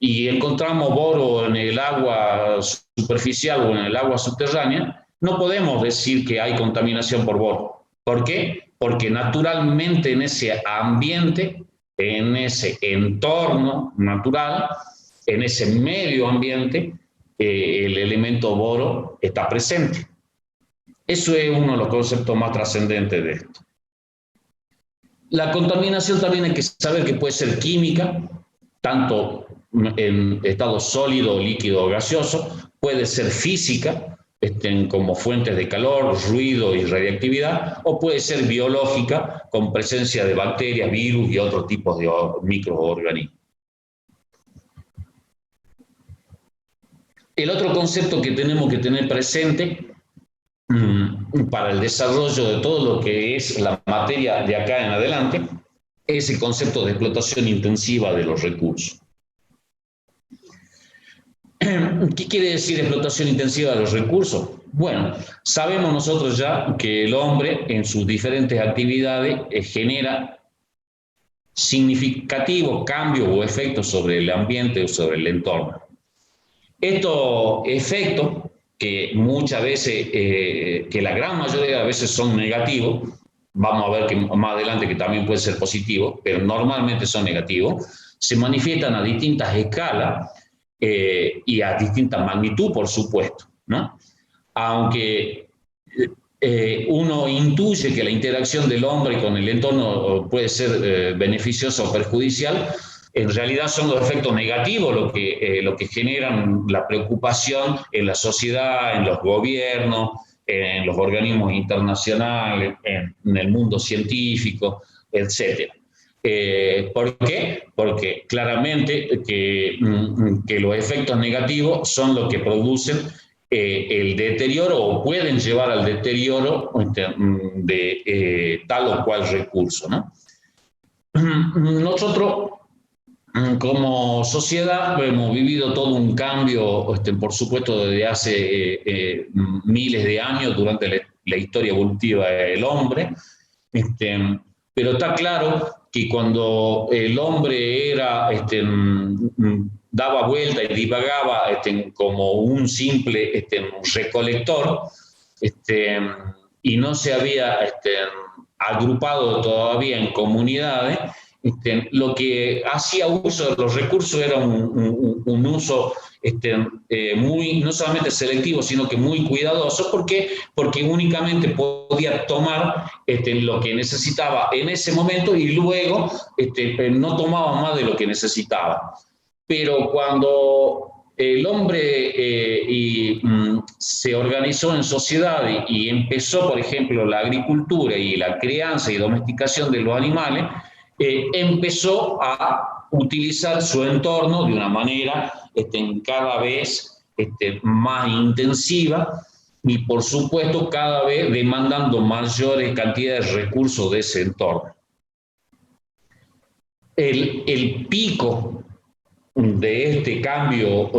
y encontramos boro en el agua superficial o en el agua subterránea, no podemos decir que hay contaminación por boro. ¿Por qué? Porque naturalmente en ese ambiente, en ese entorno natural, en ese medio ambiente, el elemento boro está presente. Eso es uno de los conceptos más trascendentes de esto. La contaminación también hay que saber que puede ser química, tanto en estado sólido, líquido o gaseoso, puede ser física, como fuentes de calor, ruido y radiactividad, o puede ser biológica, con presencia de bacterias, virus y otros tipos de microorganismos. El otro concepto que tenemos que tener presente para el desarrollo de todo lo que es la materia de acá en adelante es el concepto de explotación intensiva de los recursos. ¿Qué quiere decir explotación intensiva de los recursos? Bueno, sabemos nosotros ya que el hombre en sus diferentes actividades genera significativos cambios o efectos sobre el ambiente o sobre el entorno. Estos efectos, que muchas veces, que la gran mayoría de veces son negativos, vamos a ver que más adelante que también puede ser positivo, pero normalmente son negativos, se manifiestan a distintas escalas y a distinta magnitud, por supuesto, ¿no? Aunque uno intuye que la interacción del hombre con el entorno puede ser beneficiosa o perjudicial, en realidad son los efectos negativos lo que generan la preocupación en la sociedad, en los gobiernos, en los organismos internacionales, en el mundo científico, etc. ¿Por qué? Porque claramente que los efectos negativos son los que producen el deterioro o pueden llevar al deterioro de tal o cual recurso, ¿no? Nosotros, como sociedad, hemos vivido todo un cambio, por supuesto, desde hace miles de años durante la historia evolutiva del hombre, pero está claro que cuando el hombre era, daba vuelta y divagaba como un simple recolector, y no se había agrupado todavía en comunidades, lo que hacía uso de los recursos era un uso muy, no solamente selectivo, sino que muy cuidadoso. ¿Por qué? Porque únicamente podía tomar lo que necesitaba en ese momento y luego no tomaba más de lo que necesitaba. Pero cuando el hombre se organizó en sociedad y empezó, por ejemplo, la agricultura y la crianza y domesticación de los animales, empezó a utilizar su entorno de una manera cada vez más intensiva y, por supuesto, cada vez demandando mayores cantidades de recursos de ese entorno. El pico de este cambio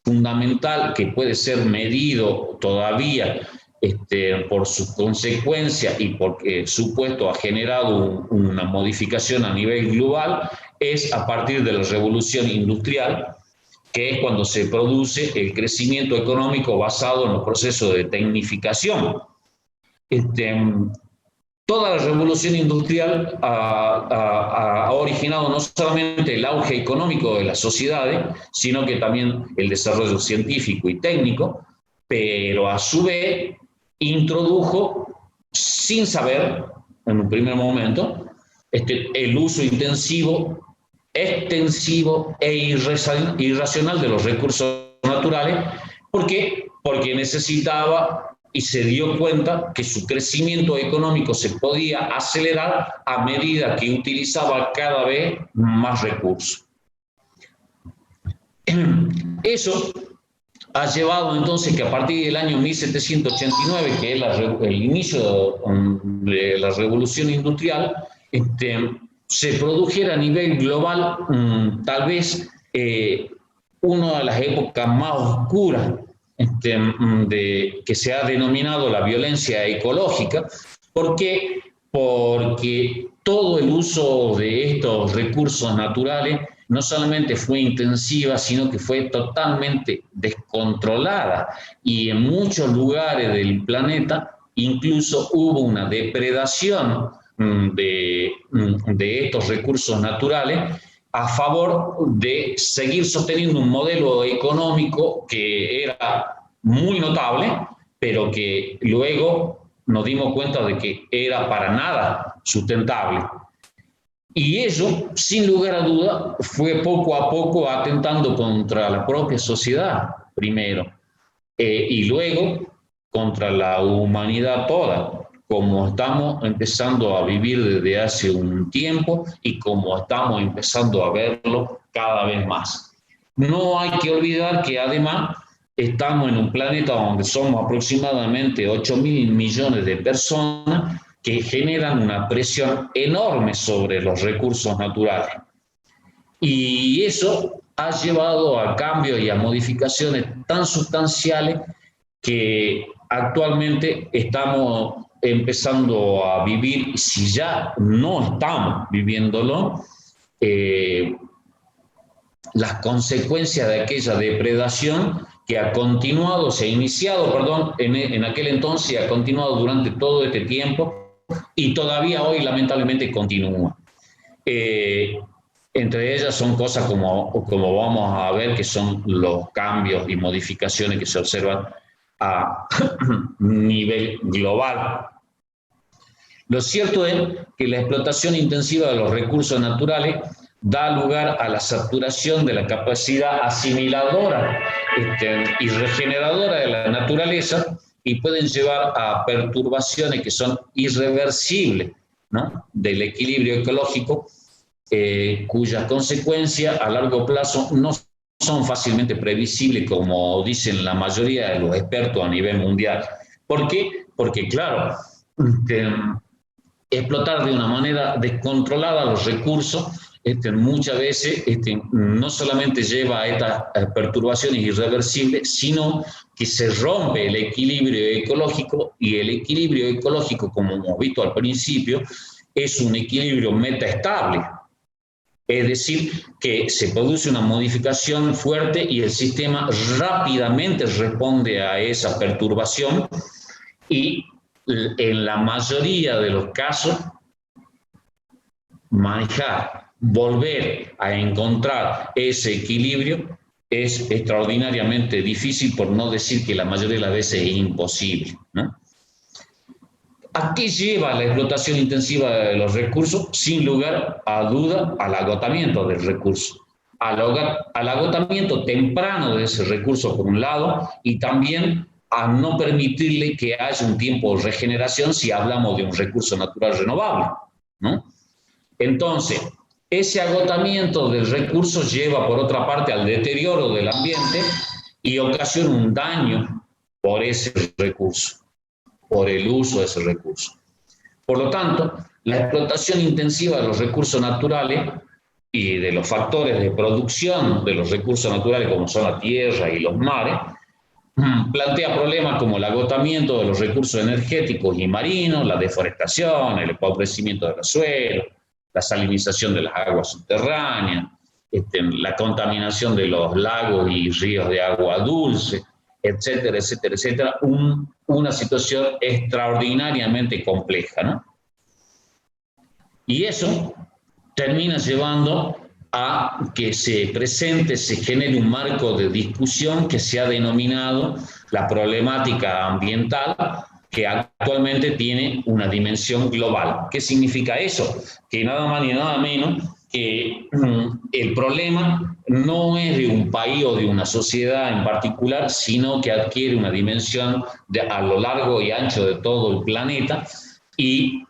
fundamental, que puede ser medido todavía por sus consecuencias y porque supuesto ha generado una modificación a nivel global, es a partir de la revolución industrial, que es cuando se produce el crecimiento económico basado en los procesos de tecnificación. Toda la revolución industrial ha originado no solamente el auge económico de las sociedades, sino que también el desarrollo científico y técnico, pero a su vez introdujo, sin saber, en un primer momento, el uso intensivo, extensivo e irracional de los recursos naturales. ¿Por qué? Porque necesitaba y se dio cuenta que su crecimiento económico se podía acelerar a medida que utilizaba cada vez más recursos. Eso ha llevado entonces que a partir del año 1789, que es el inicio de la revolución industrial, se produjera a nivel global tal vez una de las épocas más oscuras que se ha denominado la violencia ecológica. ¿Por qué? Porque todo el uso de estos recursos naturales no solamente fue intensiva, sino que fue totalmente descontrolada, y en muchos lugares del planeta incluso hubo una depredación de estos recursos naturales a favor de seguir sosteniendo un modelo económico que era muy notable, pero que luego nos dimos cuenta de que era para nada sustentable. Y ello, sin lugar a duda, fue poco a poco atentando contra la propia sociedad, primero. y luego contra la humanidad toda, como estamos empezando a vivir desde hace un tiempo y como estamos empezando a verlo cada vez más. No hay que olvidar que además estamos en un planeta donde somos aproximadamente 8.000 millones de personas que generan una presión enorme sobre los recursos naturales. Y eso ha llevado a cambios y a modificaciones tan sustanciales que actualmente estamos empezando a vivir, si ya no estamos viviéndolo, las consecuencias de aquella depredación que ha continuado, se ha iniciado, perdón, en aquel entonces y ha continuado durante todo este tiempo y todavía hoy lamentablemente continúa. Entre ellas son cosas como vamos a ver, que son los cambios y modificaciones que se observan a nivel global. Lo cierto es que la explotación intensiva de los recursos naturales da lugar a la saturación de la capacidad asimiladora y regeneradora de la naturaleza y pueden llevar a perturbaciones que son irreversibles, ¿no?, del equilibrio ecológico, cuyas consecuencias a largo plazo no son fácilmente previsibles, como dicen la mayoría de los expertos a nivel mundial. ¿Por qué? Porque, claro, explotar de una manera descontrolada los recursos muchas veces no solamente lleva a estas perturbaciones irreversibles, sino que se rompe el equilibrio ecológico, y el equilibrio ecológico, como hemos visto al principio, es un equilibrio metaestable. Es decir, que se produce una modificación fuerte y el sistema rápidamente responde a esa perturbación y en la mayoría de los casos volver a encontrar ese equilibrio es extraordinariamente difícil, por no decir que la mayoría de las veces es imposible, ¿no? ¿A qué lleva la explotación intensiva de los recursos? Sin lugar a duda, al agotamiento del recurso, al agotamiento temprano de ese recurso por un lado, y también a no permitirle que haya un tiempo de regeneración si hablamos de un recurso natural renovable, ¿no? Entonces, ese agotamiento del recurso lleva, por otra parte, al deterioro del ambiente y ocasiona un daño por ese recurso, por el uso de ese recurso. Por lo tanto, la explotación intensiva de los recursos naturales y de los factores de producción de los recursos naturales, como son la tierra y los mares, plantea problemas como el agotamiento de los recursos energéticos y marinos, la deforestación, el empobrecimiento de los suelos, la salinización de las aguas subterráneas, la contaminación de los lagos y ríos de agua dulce, etcétera, etcétera, etcétera. Una situación extraordinariamente compleja, ¿no? Y eso termina llevando a que se genere un marco de discusión que se ha denominado la problemática ambiental, que actualmente tiene una dimensión global. ¿Qué significa eso? Que nada más ni nada menos que el problema no es de un país o de una sociedad en particular, sino que adquiere una dimensión a lo largo y ancho de todo el planeta y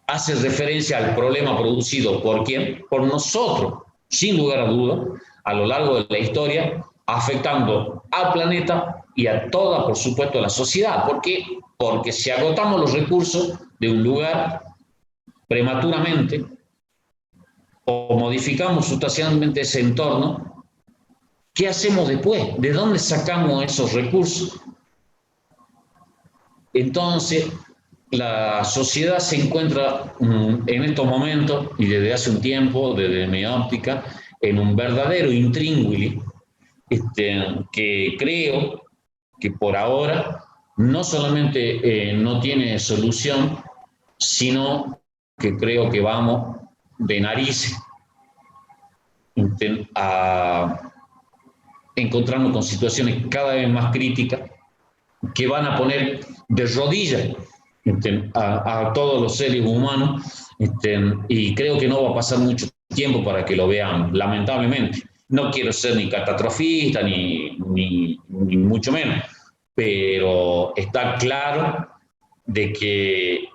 hace referencia al problema producido ¿por quién? Por nosotros, sin lugar a duda, a lo largo de la historia, afectando al planeta y a toda, por supuesto, la sociedad. ¿Por qué? Porque si agotamos los recursos de un lugar prematuramente o modificamos sustancialmente ese entorno, ¿qué hacemos después? ¿De dónde sacamos esos recursos? Entonces, la sociedad se encuentra en estos momentos, y desde hace un tiempo, desde mi óptica, en un verdadero intríngulis que creo que por ahora no solamente no tiene solución, sino que creo que vamos de narices a encontrarnos con situaciones cada vez más críticas que van a poner de rodillas a todos los seres humanos, y creo que no va a pasar mucho tiempo para que lo veamos, lamentablemente. No quiero ser ni catastrofista ni mucho menos, pero está claro de que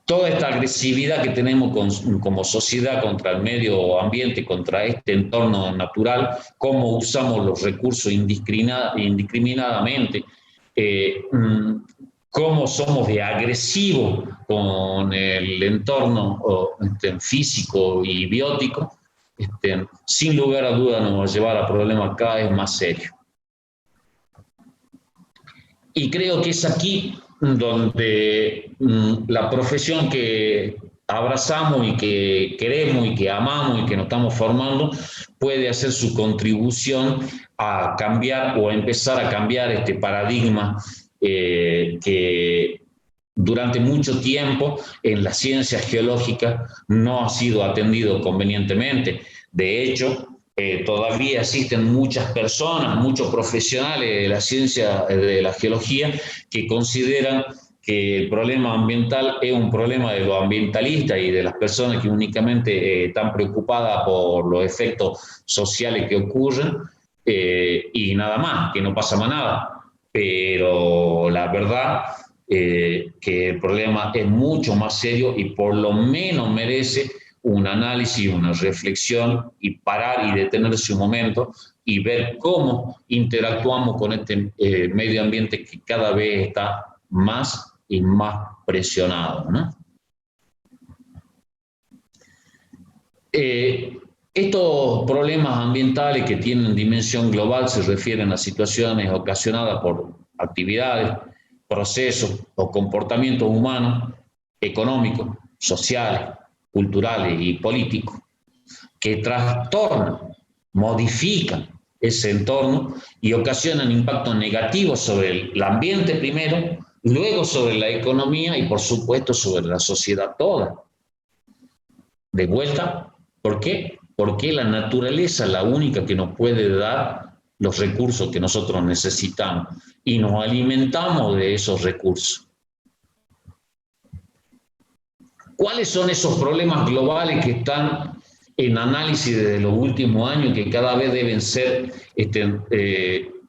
toda esta agresividad que tenemos como sociedad contra el medio ambiente, contra este entorno natural, cómo usamos los recursos indiscriminadamente, cómo somos de agresivos con el entorno físico y biótico, sin lugar a dudas nos va a llevar a problemas cada vez más serios. Y creo que es aquí donde la profesión que abrazamos y que queremos y que amamos y que nos estamos formando puede hacer su contribución a cambiar o a empezar a cambiar este paradigma que durante mucho tiempo en las ciencias geológicas no ha sido atendido convenientemente. De hecho, todavía existen muchas personas, muchos profesionales de la ciencia de la geología que consideran que el problema ambiental es un problema de los ambientalistas y de las personas que únicamente están preocupadas por los efectos sociales que ocurren y nada más, que no pasa más nada. Pero la verdad que el problema es mucho más serio y por lo menos merece un análisis, una reflexión y parar y detenerse un momento y ver cómo interactuamos con este medio ambiente que cada vez está más y más presionado, ¿no? Estos problemas ambientales que tienen dimensión global se refieren a situaciones ocasionadas por actividades, procesos o comportamientos humanos, económicos, sociales, culturales y políticos, que trastornan, modifican ese entorno y ocasionan impactos negativos sobre el ambiente primero, luego sobre la economía y por supuesto sobre la sociedad toda. De vuelta, ¿por qué? Porque la naturaleza es la única que nos puede dar los recursos que nosotros necesitamos y nos alimentamos de esos recursos. ¿Cuáles son esos problemas globales que están en análisis desde los últimos años que cada vez deben ser,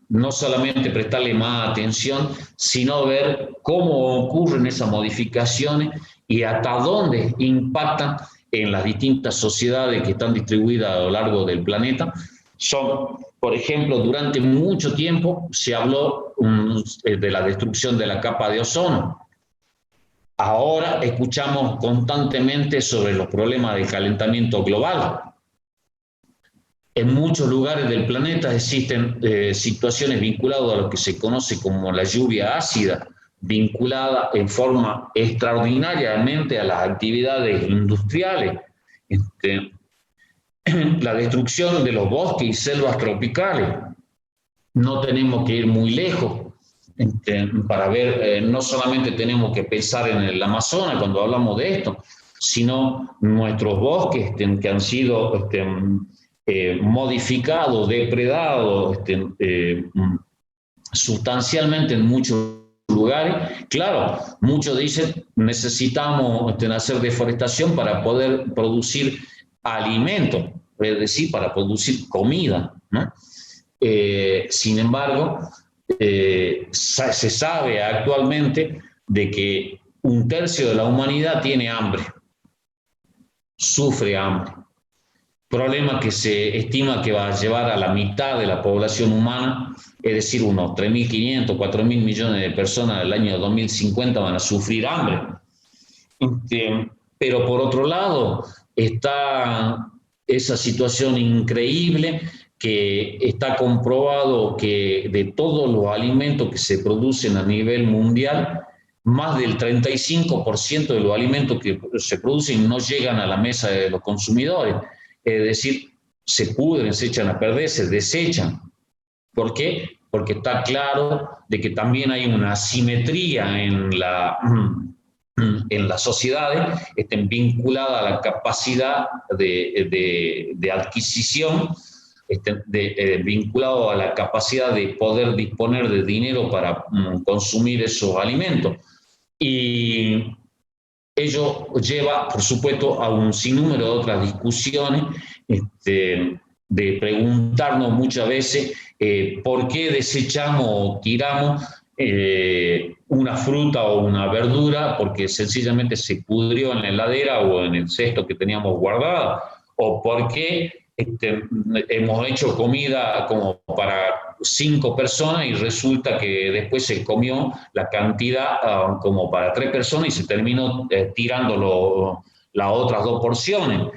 no solamente prestarle más atención, sino ver cómo ocurren esas modificaciones y hasta dónde impactan en las distintas sociedades que están distribuidas a lo largo del planeta? Son, por ejemplo, durante mucho tiempo se habló de la destrucción de la capa de ozono. Ahora escuchamos constantemente sobre los problemas del calentamiento global. En muchos lugares del planeta existen situaciones vinculadas a lo que se conoce como la lluvia ácida, vinculada en forma extraordinariamente a las actividades industriales. La destrucción de los bosques y selvas tropicales. No tenemos que ir muy lejos para ver, no solamente tenemos que pensar en el Amazonas cuando hablamos de esto, sino nuestros bosques que han sido modificados, depredados sustancialmente en muchos lugares. Claro, muchos dicen necesitamos hacer deforestación para poder producir alimentos, es decir, para producir comida, ¿no? Sin embargo, se sabe actualmente de que 1/3 de la humanidad tiene hambre, sufre hambre. Problema que se estima que va a llevar a la mitad de la población humana, es decir, unos 3.500, 4.000 millones de personas del año 2050 van a sufrir hambre. Pero por otro lado está esa situación increíble que está comprobado que de todos los alimentos que se producen a nivel mundial, más del 35% de los alimentos que se producen no llegan a la mesa de los consumidores. Es decir, se pudren, se echan a perder, se desechan. ¿Por qué? Porque está claro de que también hay una asimetría en las sociedades vinculada a la capacidad de adquisición, vinculado a la capacidad de poder disponer de dinero para consumir esos alimentos. Y ello lleva, por supuesto, a un sinnúmero de otras discusiones, de preguntarnos muchas veces por qué desechamos o tiramos una fruta o una verdura porque sencillamente se pudrió en la heladera o en el cesto que teníamos guardado, o porque hemos hecho comida como para 5 personas y resulta que después se comió la cantidad como para 3 personas y se terminó tirando las otras 2 porciones.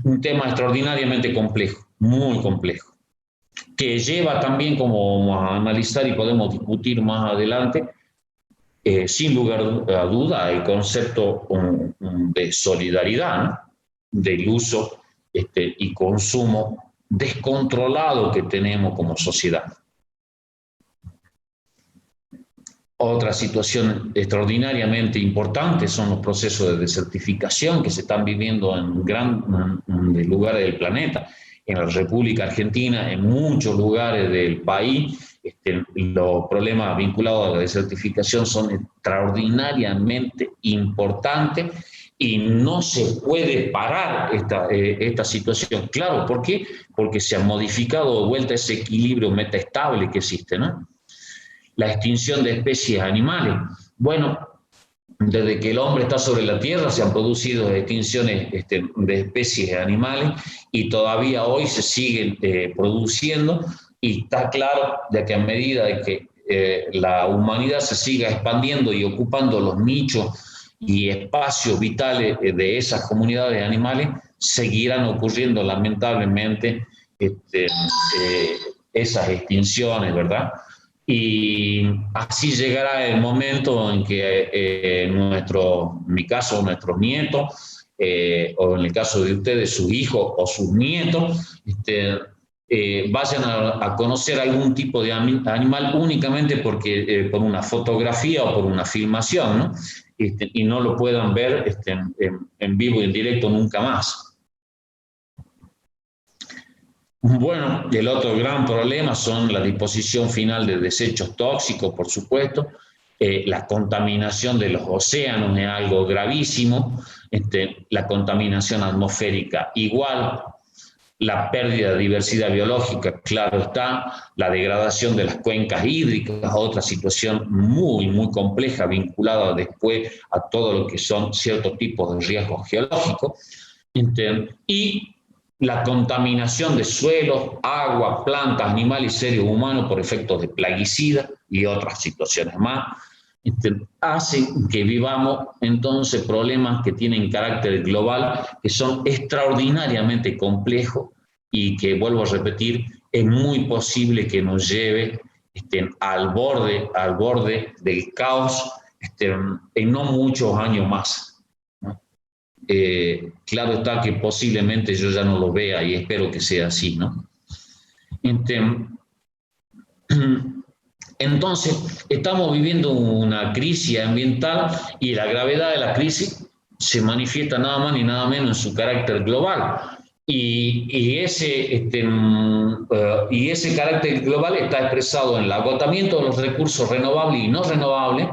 Un tema extraordinariamente complejo, muy complejo, que lleva también, como vamos a analizar y podemos discutir más adelante, sin lugar a duda, el concepto de solidaridad, ¿no? Del uso y consumo descontrolado que tenemos como sociedad. Otra situación extraordinariamente importante son los procesos de desertificación que se están viviendo en grandes lugares del planeta. En la República Argentina, en muchos lugares del país, los problemas vinculados a la desertificación son extraordinariamente importantes y no se puede parar esta situación. Claro, ¿por qué? Porque se ha modificado de vuelta ese equilibrio metaestable que existe, ¿no? La extinción de especies animales. Bueno, desde que el hombre está sobre la Tierra se han producido extinciones de especies animales y todavía hoy se siguen produciendo, y está claro de que a medida de que la humanidad se siga expandiendo y ocupando los nichos y espacios vitales de esas comunidades animales, seguirán ocurriendo lamentablemente esas extinciones, ¿verdad? Y así llegará el momento en que en mi caso, nuestros nietos, o en el caso de ustedes, sus hijos o sus nietos, vayan a conocer algún tipo de animal únicamente porque, por una fotografía o por una filmación, ¿no? Y no lo puedan ver en vivo y en directo nunca más. Bueno, el otro gran problema son la disposición final de desechos tóxicos, por supuesto. La contaminación de los océanos es algo gravísimo. La contaminación atmosférica igual. La pérdida de diversidad biológica, claro está. La degradación de las cuencas hídricas, otra situación muy, muy compleja vinculada después a todo lo que son ciertos tipos de riesgos geológicos. Y la contaminación de suelos, agua, plantas, animales y seres humanos por efectos de plaguicidas y otras situaciones más, hacen que vivamos entonces problemas que tienen carácter global, que son extraordinariamente complejos y que, vuelvo a repetir, es muy posible que nos lleve al borde del caos en no muchos años más. Claro está que posiblemente yo ya no lo vea y espero que sea así, ¿no? Entonces, estamos viviendo una crisis ambiental y la gravedad de la crisis se manifiesta nada más ni nada menos en su carácter global. Y ese carácter global está expresado en el agotamiento de los recursos renovables y no renovables,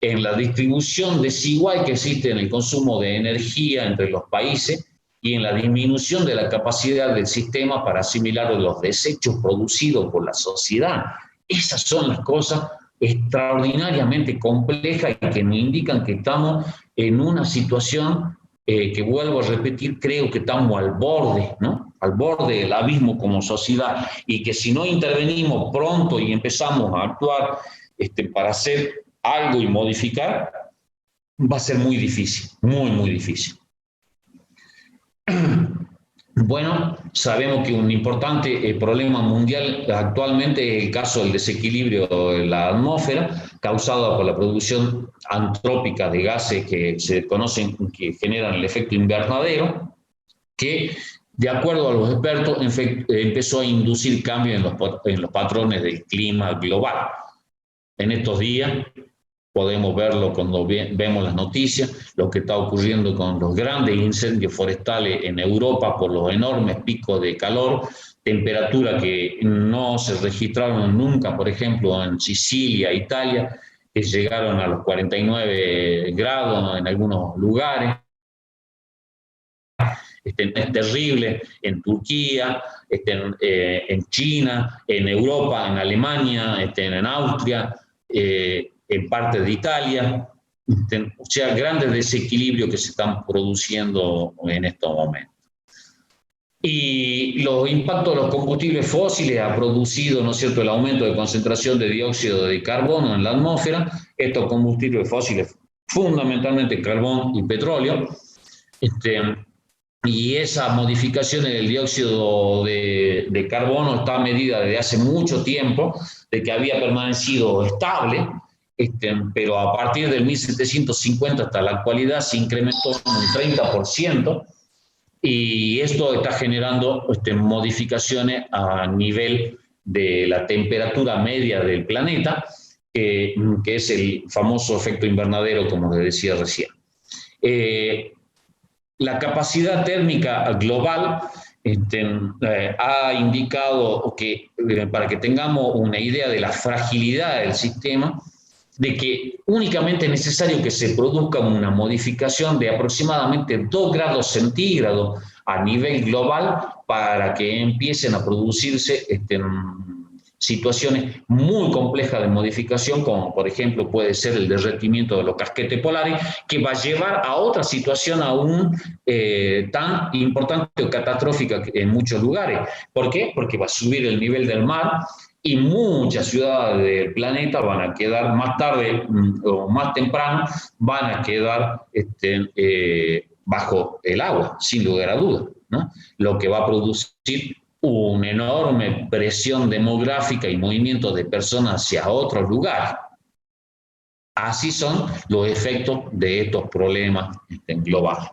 en la distribución desigual que existe en el consumo de energía entre los países y en la disminución de la capacidad del sistema para asimilar los desechos producidos por la sociedad. Esas son las cosas extraordinariamente complejas y que nos indican que estamos en una situación que, vuelvo a repetir, creo que estamos al borde, ¿no? Al borde del abismo como sociedad, y que si no intervenimos pronto y empezamos a actuar para hacer algo y modificar, va a ser muy difícil, muy, muy difícil. Bueno, sabemos que un importante problema mundial actualmente es el caso del desequilibrio de la atmósfera causado por la producción antrópica de gases que se conocen, que generan el efecto invernadero, que, de acuerdo a los expertos, empezó a inducir cambios en los patrones del clima global. En estos días podemos verlo cuando vemos las noticias, lo que está ocurriendo con los grandes incendios forestales en Europa por los enormes picos de calor, temperaturas que no se registraron nunca, por ejemplo, en Sicilia, Italia, que llegaron a los 49 grados en algunos lugares. es terrible en Turquía, en China, en Europa, en Alemania, en Austria, en parte de Italia. O sea, grandes desequilibrios que se están produciendo en estos momentos. Y los impactos de los combustibles fósiles ha producido, ¿no es cierto?, el aumento de concentración de dióxido de carbono en la atmósfera. Estos combustibles fósiles, fundamentalmente carbón y petróleo, y esas modificaciones del dióxido de carbono está medida desde hace mucho tiempo, de que había permanecido estable, pero a partir del 1750 hasta la actualidad se incrementó en un 30%, y esto está generando modificaciones a nivel de la temperatura media del planeta, que es el famoso efecto invernadero, como les decía recién. La capacidad térmica global ha indicado que, para que tengamos una idea de la fragilidad del sistema, de que únicamente es necesario que se produzca una modificación de aproximadamente 2 grados centígrados a nivel global para que empiecen a producirse situaciones muy complejas de modificación, como por ejemplo puede ser el derretimiento de los casquetes polares, que va a llevar a otra situación aún tan importante o catastrófica en muchos lugares. ¿Por qué? Porque va a subir el nivel del mar, y muchas ciudades del planeta van a quedar más tarde o más temprano, van a quedar bajo el agua, sin lugar a dudas, ¿no? Lo que va a producir una enorme presión demográfica y movimiento de personas hacia otros lugares. Así son los efectos de estos problemas globales.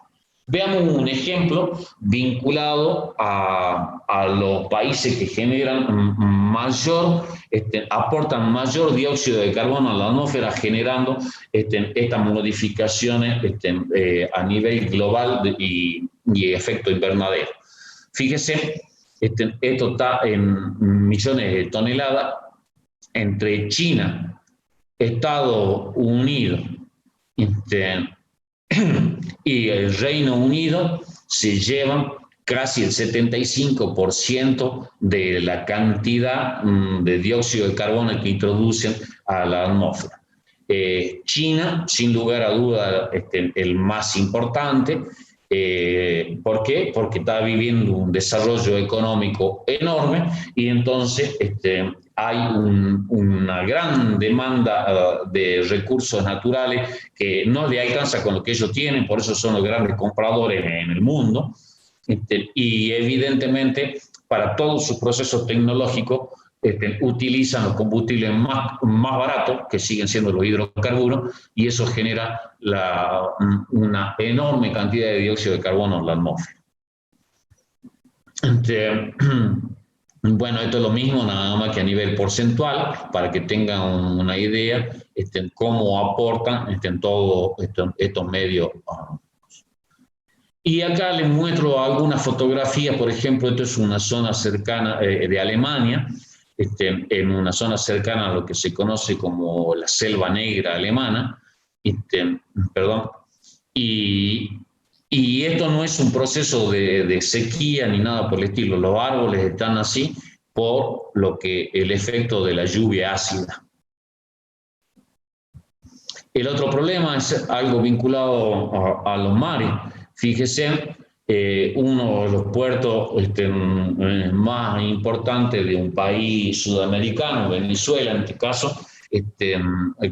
Veamos un ejemplo vinculado a los países que generan aportan mayor dióxido de carbono a la atmósfera, generando estas modificaciones a nivel global y efecto invernadero. Fíjese, esto está en millones de toneladas. Entre China, Estados Unidos y el Reino Unido se llevan casi el 75% de la cantidad de dióxido de carbono que introducen a la atmósfera. China, sin lugar a duda, el más importante. ¿Por qué? Porque está viviendo un desarrollo económico enorme, y entonces hay una gran demanda de recursos naturales que no le alcanza con lo que ellos tienen, por eso son los grandes compradores en el mundo. Y evidentemente para todos sus procesos tecnológicos utilizan los combustibles más baratos, que siguen siendo los hidrocarburos, y eso genera una enorme cantidad de dióxido de carbono en la atmósfera. Bueno, esto es lo mismo, nada más que a nivel porcentual, para que tengan una idea cómo aportan todos estos medios. Y acá les muestro algunas fotografías. Por ejemplo, esto es una zona cercana de Alemania, en una zona cercana a lo que se conoce como la Selva Negra alemana, perdón, y esto no es un proceso de sequía ni nada por el estilo. Los árboles están así por el efecto de la lluvia ácida. El otro problema es algo vinculado a los mares. Fíjese, uno de los puertos más importantes de un país sudamericano, Venezuela en este caso,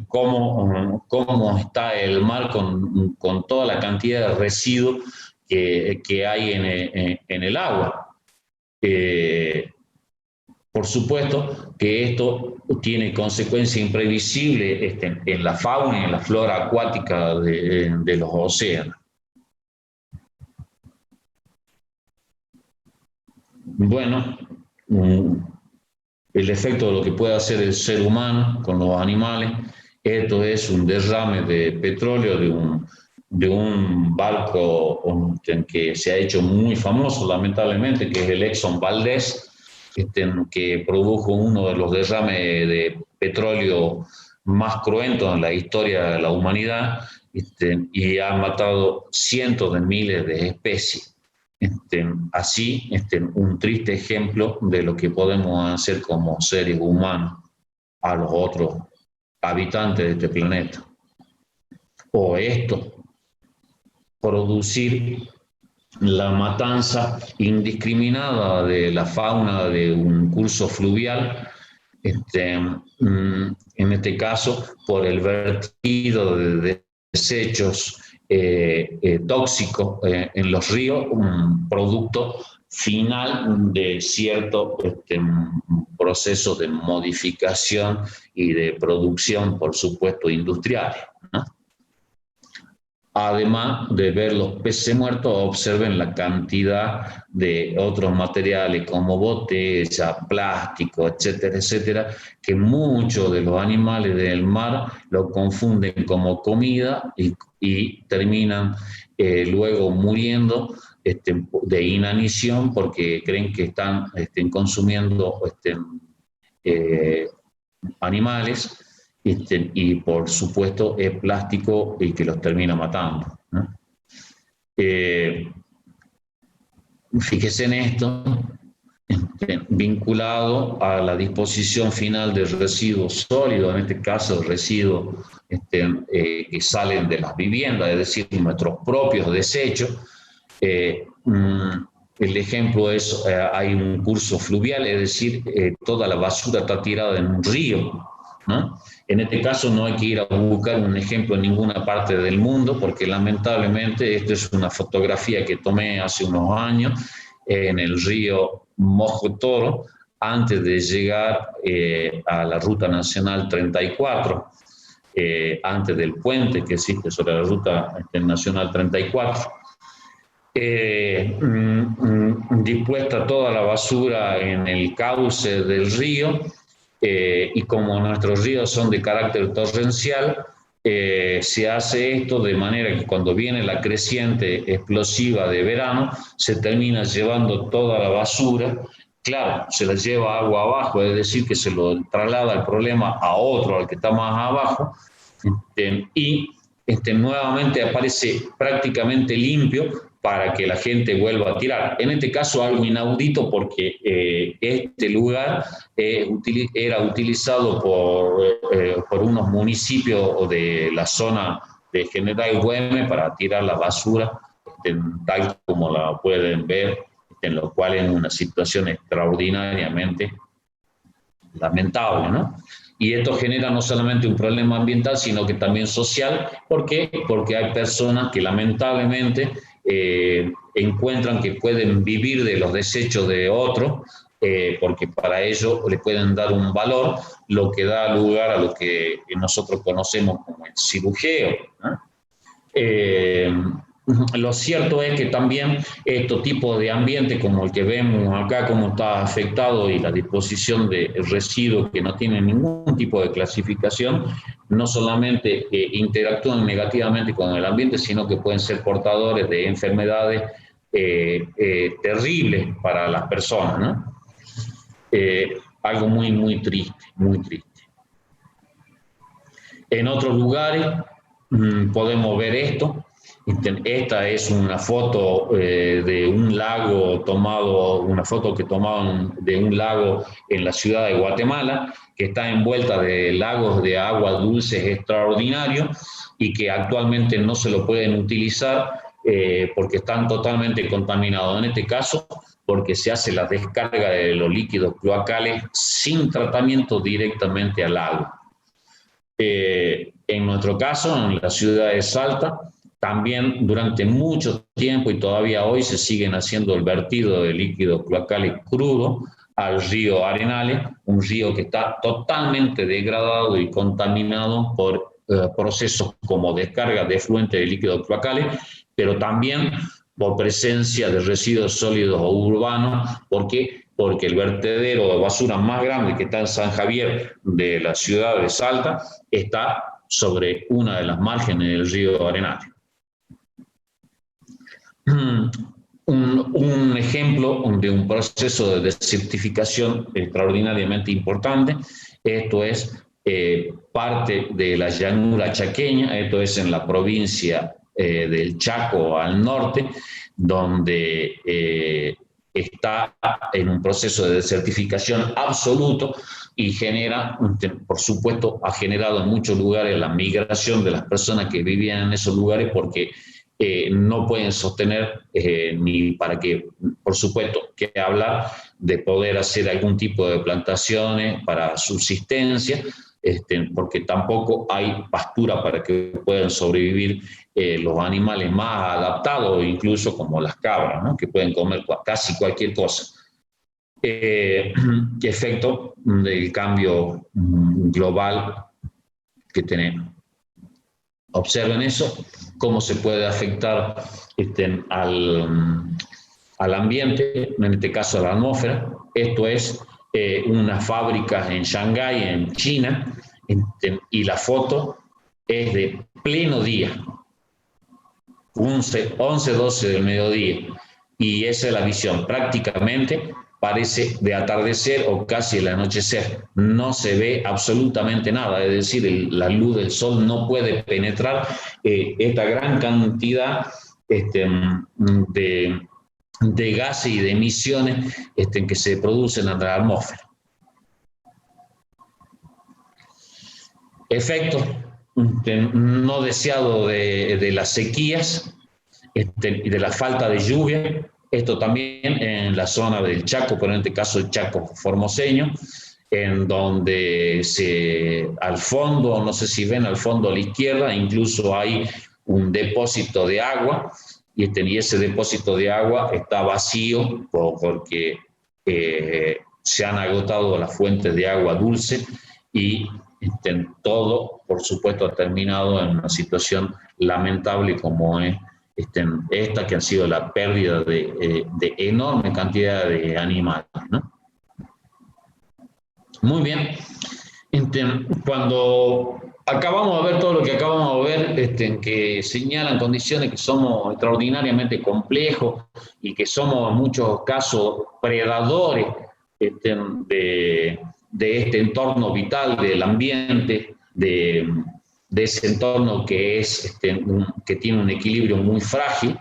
cómo está el mar con toda la cantidad de residuos que hay en el agua. Por supuesto que esto tiene consecuencias imprevisibles en la fauna y en la flora acuática de los océanos. Bueno, el efecto de lo que puede hacer el ser humano con los animales. Esto es un derrame de petróleo de un barco que se ha hecho muy famoso, lamentablemente, que es el Exxon Valdez, que produjo uno de los derrames de petróleo más cruentos en la historia de la humanidad, y ha matado cientos de miles de especies. Así, un triste ejemplo de lo que podemos hacer como seres humanos a los otros habitantes de este planeta. O esto, producir la matanza indiscriminada de la fauna de un curso fluvial, en este caso por el vertido de desechos tóxicos en los ríos, un producto final de cierto proceso de modificación y de producción, por supuesto, industriales, ¿no? Además de ver los peces muertos, observen la cantidad de otros materiales como botella, plástico, etcétera, etcétera, que muchos de los animales del mar lo confunden como comida y terminan luego muriendo de inanición porque creen que están consumiendo animales. Y por supuesto es plástico y que los termina matando, ¿no? Fíjese en esto, vinculado a la disposición final de residuos sólidos, en este caso residuos que salen de las viviendas, es decir, nuestros propios desechos. El ejemplo es, hay un curso fluvial, es decir, toda la basura está tirada en un río, ¿no? En este caso no hay que ir a buscar un ejemplo en ninguna parte del mundo, porque lamentablemente esta es una fotografía que tomé hace unos años en el río Mojotoro, antes de llegar a la Ruta Nacional 34, antes del puente que existe sobre la Ruta Nacional 34. Dispuesta toda la basura en el cauce del río, y como nuestros ríos son de carácter torrencial, se hace esto de manera que cuando viene la creciente explosiva de verano, se termina llevando toda la basura. Claro, se la lleva agua abajo, es decir, que se lo traslada el problema a otro, al que está más abajo, y nuevamente aparece prácticamente limpio para que la gente vuelva a tirar. En este caso algo inaudito porque este lugar era utilizado por unos municipios de la zona de General Güemes para tirar la basura, tal como la pueden ver, en lo cual es una situación extraordinariamente lamentable, ¿no? Y esto genera no solamente un problema ambiental, sino que también social. ¿Por qué? Porque hay personas que lamentablemente encuentran que pueden vivir de los desechos de otros, porque para ello le pueden dar un valor, lo que da lugar a lo que nosotros conocemos como el cirujeo, ¿no? Lo cierto es que también estos tipos de ambiente como el que vemos acá, como está afectado, y la disposición de residuos que no tienen ningún tipo de clasificación, no solamente interactúan negativamente con el ambiente, sino que pueden ser portadores de enfermedades terribles para las personas, ¿no? Algo muy, muy triste, muy triste. En otros lugares podemos ver esto. Esta es una foto de un lago una foto que tomaron de un lago en la ciudad de Guatemala, que está envuelta de lagos de agua dulces extraordinarios y que actualmente no se lo pueden utilizar porque están totalmente contaminados. En este caso, porque se hace la descarga de los líquidos cloacales sin tratamiento directamente al agua. En nuestro caso, en la ciudad de Salta, también durante mucho tiempo y todavía hoy se siguen haciendo el vertido de líquidos cloacales crudo al río Arenales, un río que está totalmente degradado y contaminado por procesos como descarga de efluentes de líquidos cloacales, pero también por presencia de residuos sólidos o urbanos. ¿Por qué? Porque el vertedero de basura más grande que está en San Javier de la ciudad de Salta está sobre una de las márgenes del río Arenales. Un ejemplo de un proceso de desertificación extraordinariamente importante, esto es parte de la llanura chaqueña, esto es en la provincia del Chaco al norte, donde está en un proceso de desertificación absoluto y genera, por supuesto, ha generado en muchos lugares la migración de las personas que vivían en esos lugares porque no pueden sostener ni para que, por supuesto, que hablar de poder hacer algún tipo de plantaciones para subsistencia, porque tampoco hay pastura para que puedan sobrevivir los animales más adaptados, incluso como las cabras, ¿no? Que pueden comer casi cualquier cosa. Efecto del cambio global que tenemos. Observen eso, cómo se puede afectar al ambiente, en este caso a la atmósfera. Esto es una fábrica en Shanghái, en China, y la foto es de pleno día, 11, 12 del mediodía, y esa es la visión. Prácticamente parece de atardecer o casi el anochecer. No se ve absolutamente nada, es decir, la luz del sol no puede penetrar esta gran cantidad de gases y de emisiones que se producen en la atmósfera. Efectos no deseados de las sequías y de la falta de lluvia. Esto también en la zona del Chaco, pero en este caso el Chaco formoseño, en donde al fondo, no sé si ven al fondo a la izquierda, incluso hay un depósito de agua, y ese depósito de agua está vacío porque se han agotado las fuentes de agua dulce y todo, por supuesto, ha terminado en una situación lamentable como es esta, que ha sido la pérdida de enorme cantidad de animales, ¿no? Muy bien. Cuando acabamos de ver todo lo que acabamos de ver, que señalan condiciones que somos extraordinariamente complejos y que somos en muchos casos predadores de este entorno vital del ambiente, de ese entorno que que tiene un equilibrio muy frágil.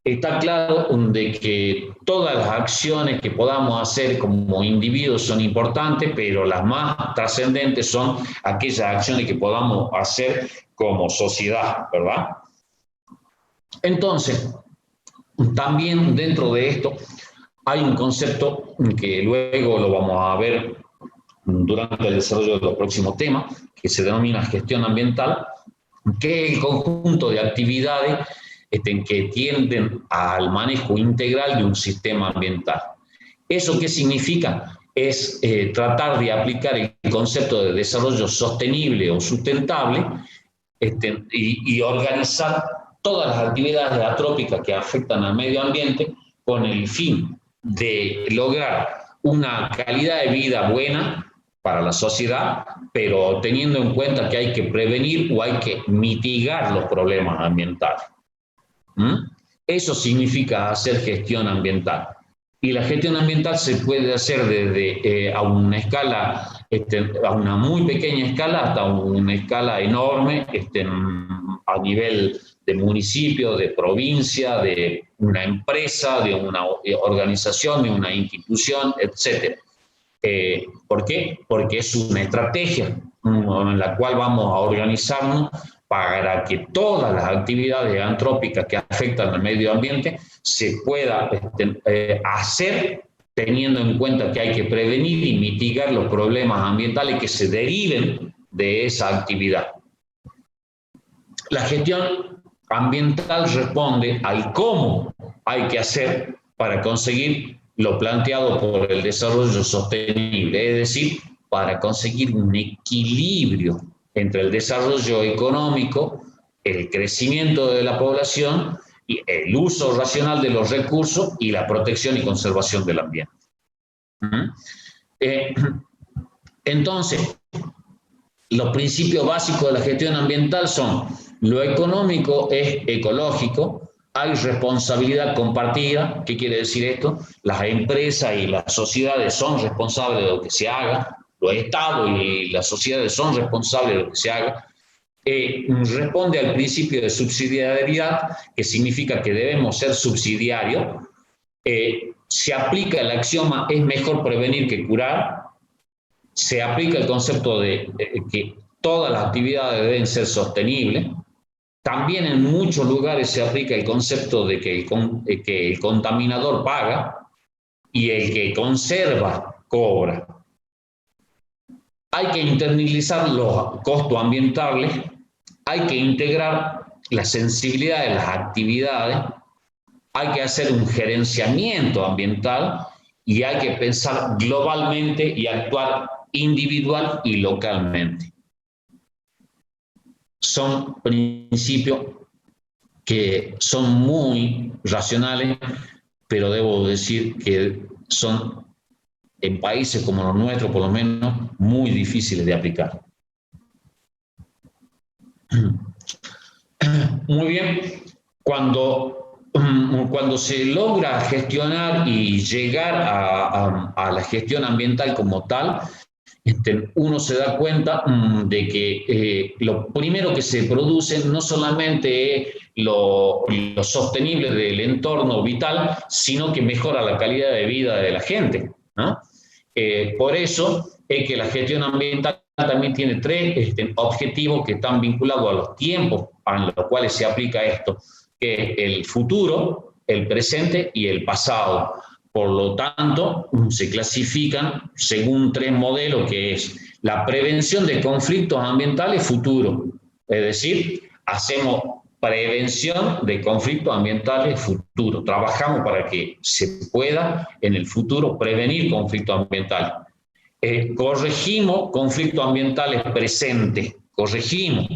Está claro de que todas las acciones que podamos hacer como individuos son importantes, pero las más trascendentes son aquellas acciones que podamos hacer como sociedad, ¿verdad? Entonces, también dentro de esto hay un concepto que luego lo vamos a ver durante el desarrollo de los próximos temas, que se denomina gestión ambiental, que es el conjunto de actividades que tienden al manejo integral de un sistema ambiental. ¿Eso qué significa? Es tratar de aplicar el concepto de desarrollo sostenible o sustentable y organizar todas las actividades atrópicas que afectan al medio ambiente con el fin de lograr una calidad de vida buena para la sociedad, pero teniendo en cuenta que hay que prevenir o hay que mitigar los problemas ambientales. Eso significa hacer gestión ambiental. Y la gestión ambiental se puede hacer desde a una escala, a una muy pequeña escala hasta una escala enorme, a nivel de municipio, de provincia, de una empresa, de una organización, de una institución, etc. ¿Por qué? Porque es una estrategia en la cual vamos a organizarnos para que todas las actividades antrópicas que afectan al medio ambiente se pueda hacer teniendo en cuenta que hay que prevenir y mitigar los problemas ambientales que se deriven de esa actividad. La gestión ambiental responde al cómo hay que hacer para conseguir lo planteado por el desarrollo sostenible, es decir, para conseguir un equilibrio entre el desarrollo económico, el crecimiento de la población, y el uso racional de los recursos y la protección y conservación del ambiente. Entonces, los principios básicos de la gestión ambiental son: lo económico es ecológico, hay responsabilidad compartida. ¿Qué quiere decir esto? Las empresas y las sociedades son responsables de lo que se haga, los estados y las sociedades son responsables de lo que se haga. responde al principio de subsidiariedad, que significa que debemos ser subsidiarios. Se aplica el axioma es mejor prevenir que curar. Se aplica el concepto de que todas las actividades deben ser sostenibles. También en muchos lugares se aplica el concepto de que el contaminador paga y el que conserva cobra. Hay que internalizar los costos ambientales, hay que integrar la sensibilidad de las actividades, hay que hacer un gerenciamiento ambiental y hay que pensar globalmente y actuar individual y localmente. Son principios que son muy racionales, pero debo decir que son, en países como los nuestros, por lo menos, muy difíciles de aplicar. Muy bien, cuando se logra gestionar y llegar a la gestión ambiental como tal, uno se da cuenta de que lo primero que se produce no solamente es lo sostenible del entorno vital, sino que mejora la calidad de vida de la gente, ¿no? Por eso es que la gestión ambiental también tiene tres objetivos que están vinculados a los tiempos en los cuales se aplica esto, que es el futuro, el presente y el pasado. Por lo tanto, se clasifican según tres modelos, que es la prevención de conflictos ambientales futuro. Es decir, hacemos prevención de conflictos ambientales futuro. Trabajamos para que se pueda en el futuro prevenir conflictos ambientales. Corregimos conflictos ambientales presentes, corregimos.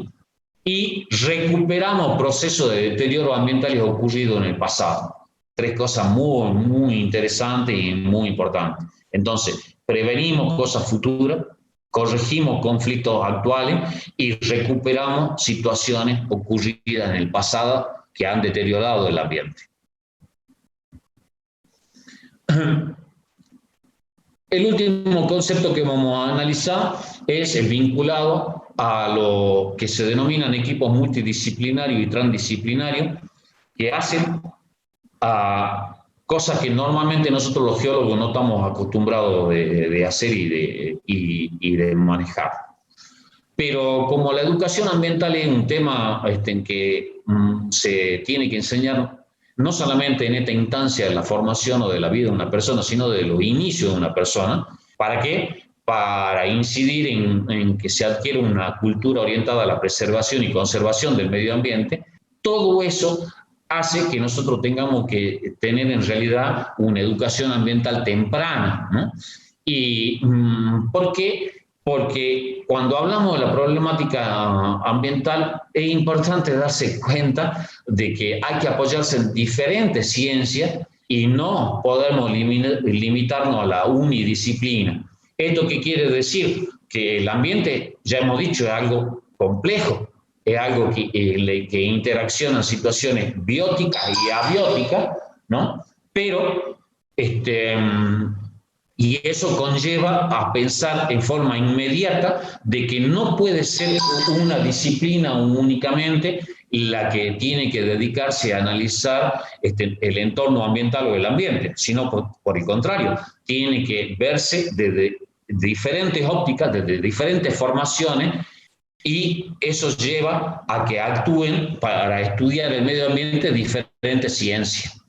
Y recuperamos procesos de deterioro ambientales ocurridos en el pasado. Tres cosas muy, muy interesantes y muy importantes. Entonces, prevenimos cosas futuras, corregimos conflictos actuales y recuperamos situaciones ocurridas en el pasado que han deteriorado el ambiente. El último concepto que vamos a analizar es el vinculado a lo que se denominan equipos multidisciplinarios y transdisciplinarios, que hacen a cosas que normalmente nosotros los geólogos no estamos acostumbrados de hacer y de manejar. Pero como la educación ambiental es un tema en que se tiene que enseñar no solamente en esta instancia de la formación o de la vida de una persona, sino de los inicios de una persona. ¿Para qué? Para incidir en que se adquiere una cultura orientada a la preservación y conservación del medio ambiente. Todo eso hace que nosotros tengamos que tener en realidad una educación ambiental temprana, ¿no? ¿Y por qué? Porque cuando hablamos de la problemática ambiental es importante darse cuenta de que hay que apoyarse en diferentes ciencias y no podemos limitarnos a la unidisciplina. ¿Esto qué quiere decir? Que el ambiente, ya hemos dicho, es algo complejo, es algo que interacciona en situaciones bióticas y abióticas, ¿no? Pero y eso conlleva a pensar en forma inmediata de que no puede ser una disciplina únicamente la que tiene que dedicarse a analizar el entorno ambiental o el ambiente, sino por el contrario, tiene que verse desde diferentes ópticas, desde diferentes formaciones, y eso lleva a que actúen para estudiar el medio ambiente diferentes ciencias.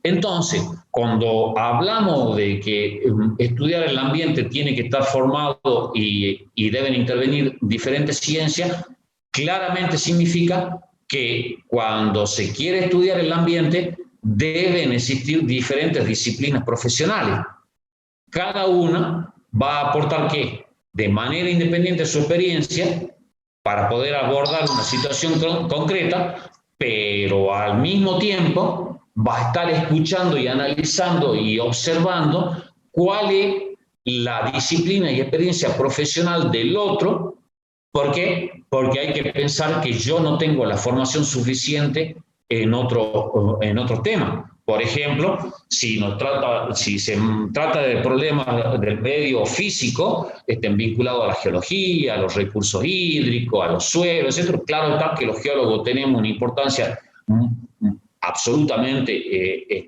Entonces, cuando hablamos de que estudiar el ambiente tiene que estar formado y deben intervenir diferentes ciencias, claramente significa que cuando se quiere estudiar el ambiente deben existir diferentes disciplinas profesionales. Cada una va a aportar ¿qué? De manera independiente de su experiencia para poder abordar una situación concreta, pero al mismo tiempo va a estar escuchando y analizando y observando cuál es la disciplina y experiencia profesional del otro. ¿Por qué? Porque hay que pensar que yo no tengo la formación suficiente en otro tema. Por ejemplo, si se trata de problemas del medio físico, vinculados a la geología, a los recursos hídricos, a los suelos, etc., claro está que los geólogos tenemos una importancia absolutamente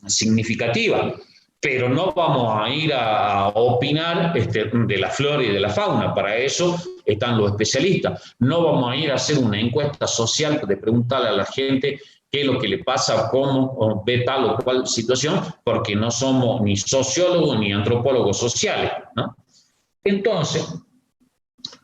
significativa, pero no vamos a ir a opinar de la flora y de la fauna. Para eso están los especialistas. No vamos a ir a hacer una encuesta social de preguntarle a la gente qué es lo que le pasa, cómo ve tal o cual situación, porque no somos ni sociólogos ni antropólogos sociales, ¿no? Entonces,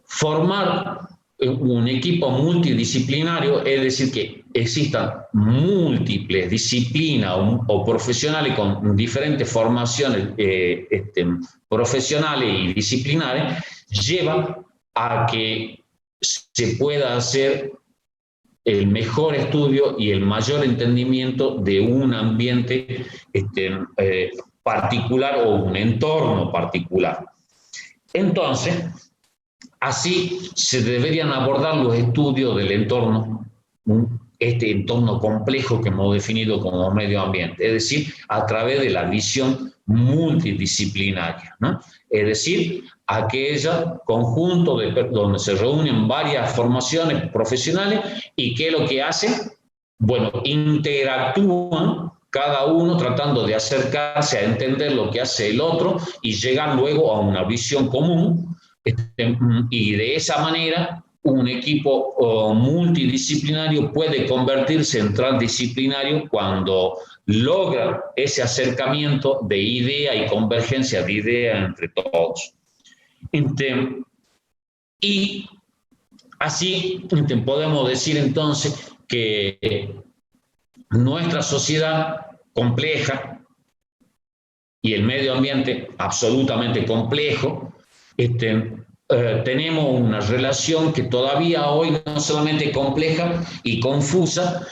formar un equipo multidisciplinario, es decir, que existan múltiples disciplinas o profesionales con diferentes formaciones profesionales y disciplinares, lleva a que se pueda hacer el mejor estudio y el mayor entendimiento de un ambiente particular o un entorno particular. Entonces, así se deberían abordar los estudios del entorno, este entorno complejo que hemos definido como medio ambiente, es decir, a través de la visión multidisciplinaria, ¿no? Es decir, aquella conjunto donde se reúnen varias formaciones profesionales y ¿qué es lo que hacen? Bueno, interactúan cada uno tratando de acercarse a entender lo que hace el otro y llegar luego a una visión común, y de esa manera un equipo multidisciplinario puede convertirse en transdisciplinario cuando logra ese acercamiento de idea y convergencia de ideas entre todos. Y así podemos decir entonces que nuestra sociedad compleja y el medio ambiente absolutamente complejo, tenemos una relación que todavía hoy no solamente compleja y confusa,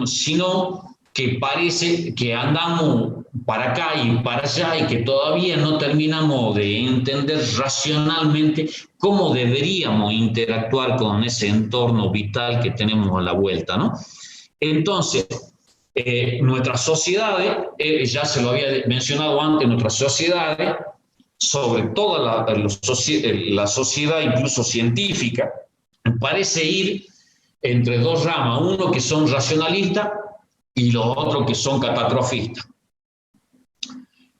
sino que parece que andamos para acá y para allá y que todavía no terminamos de entender racionalmente cómo deberíamos interactuar con ese entorno vital que tenemos a la vuelta, ¿no? Entonces, nuestras sociedades, ya se lo había mencionado antes, nuestras sociedades, sobre todo la sociedad incluso científica, parece ir entre dos ramas, uno que son racionalistas y los otros que son catastrofistas.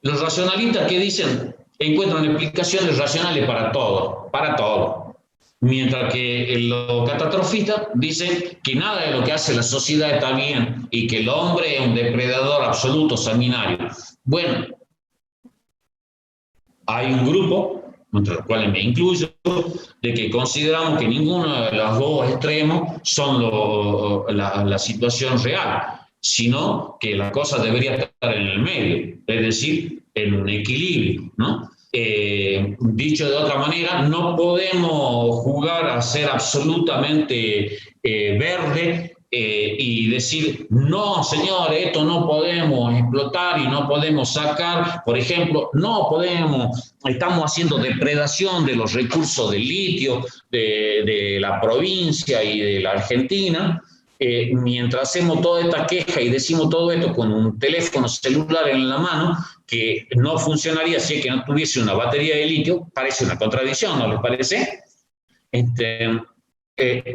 Los racionalistas, ¿qué dicen? Encuentran explicaciones racionales para todo. Mientras que los catastrofistas dicen que nada de lo que hace la sociedad está bien y que el hombre es un depredador absoluto, sanguinario. Bueno, hay un grupo, entre los cuales me incluyo, de que consideramos que ninguno de los dos extremos son la situación real, sino que la cosa debería estar en el medio, es decir, en un equilibrio, ¿no? Dicho de otra manera, no podemos jugar a ser absolutamente verde y decir, no, señores, esto no podemos explotar y no podemos sacar, por ejemplo, estamos haciendo depredación de los recursos del litio de la provincia y de la Argentina. Mientras hacemos toda esta queja y decimos todo esto con un teléfono celular en la mano, que no funcionaría si es que no tuviese una batería de litio, parece una contradicción, ¿no les parece?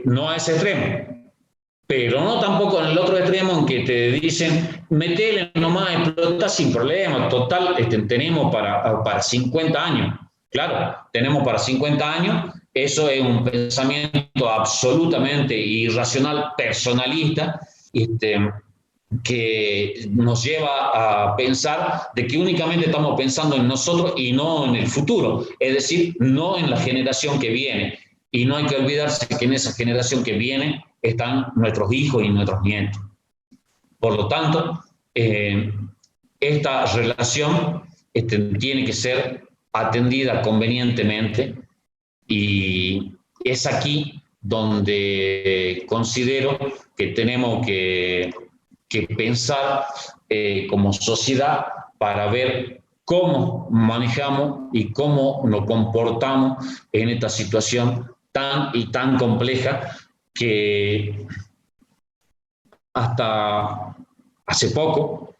No a ese extremo, pero no tampoco en el otro extremo en que te dicen, metele nomás, explota sin problema, total, tenemos para 50 años. Claro, tenemos para 50 años, eso es un pensamiento absolutamente irracional, personalista, que nos lleva a pensar de que únicamente estamos pensando en nosotros y no en el futuro, es decir, no en la generación que viene. Y no hay que olvidarse que en esa generación que viene están nuestros hijos y nuestros nietos. Por lo tanto, esta relación tiene que ser atendida convenientemente y es aquí donde considero que tenemos que pensar como sociedad para ver cómo manejamos y cómo nos comportamos en esta situación tan compleja que hasta hace poco,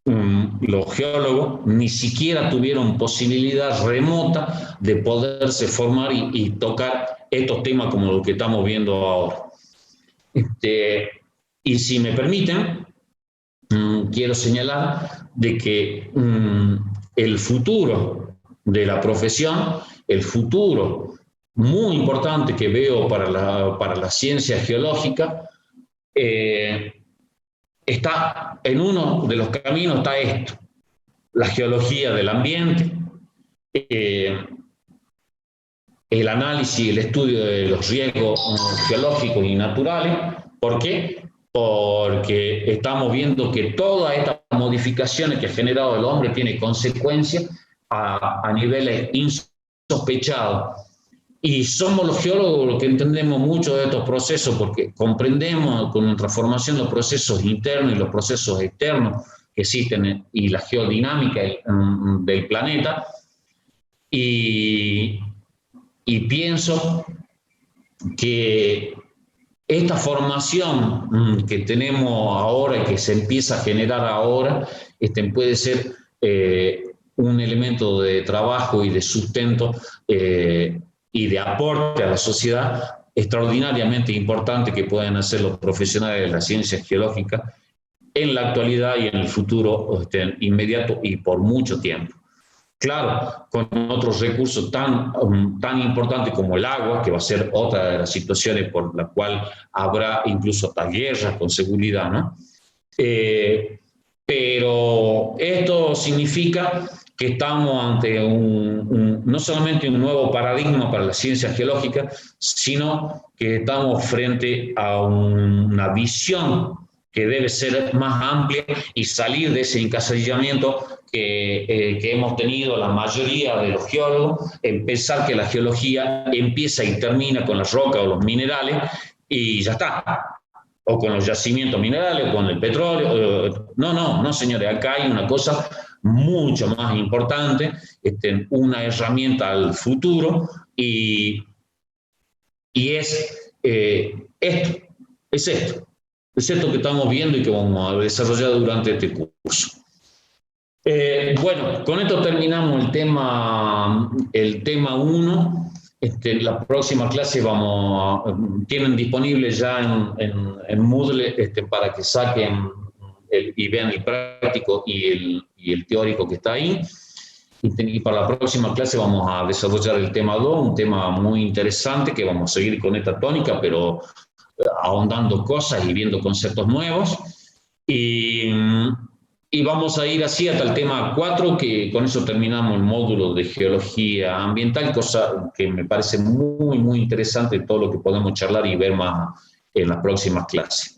los geólogos ni siquiera tuvieron posibilidad remota de poderse formar y tocar estos temas como los que estamos viendo ahora. Y si me permiten, quiero señalar de que el futuro de la profesión, el futuro muy importante que veo para la ciencia geológica, está en uno de los caminos, está esto, la geología del ambiente, el análisis y el estudio de los riesgos geológicos y naturales. ¿Por qué? Porque estamos viendo que todas estas modificaciones que ha generado el hombre tienen consecuencias a niveles insospechados. Y somos los geólogos los que entendemos mucho de estos procesos porque comprendemos con nuestra formación los procesos internos y los procesos externos que existen y la geodinámica del planeta. Y pienso que esta formación que tenemos ahora y que se empieza a generar ahora puede ser un elemento de trabajo y de sustento y de aporte a la sociedad extraordinariamente importante que pueden hacer los profesionales de la ciencia geológica en la actualidad y en el futuro inmediato y por mucho tiempo. Claro, con otros recursos tan importantes como el agua, que va a ser otra de las situaciones por la cual habrá incluso hasta guerras con seguridad, ¿no? Pero esto significa que estamos ante no solamente un nuevo paradigma para la ciencia geológica, sino que estamos frente a una visión que debe ser más amplia y salir de ese encasillamiento que hemos tenido la mayoría de los geólogos, en pensar que la geología empieza y termina con las rocas o los minerales y ya está, o con los yacimientos minerales, o con el petróleo. No, señores, acá hay una cosa mucho más importante, una herramienta al futuro y es esto. Es esto que estamos viendo y que vamos a desarrollar durante este curso. Bueno, con esto terminamos el tema 1. La próxima clase tienen disponible ya en Moodle para que saquen y vean el práctico y el teórico que está ahí. Y para la próxima clase vamos a desarrollar el tema 2, un tema muy interesante que vamos a seguir con esta tónica, pero ahondando cosas y viendo conceptos nuevos. Y vamos a ir así hasta el tema 4, que con eso terminamos el módulo de geología ambiental, cosa que me parece muy, muy interesante todo lo que podemos charlar y ver más en las próximas clases.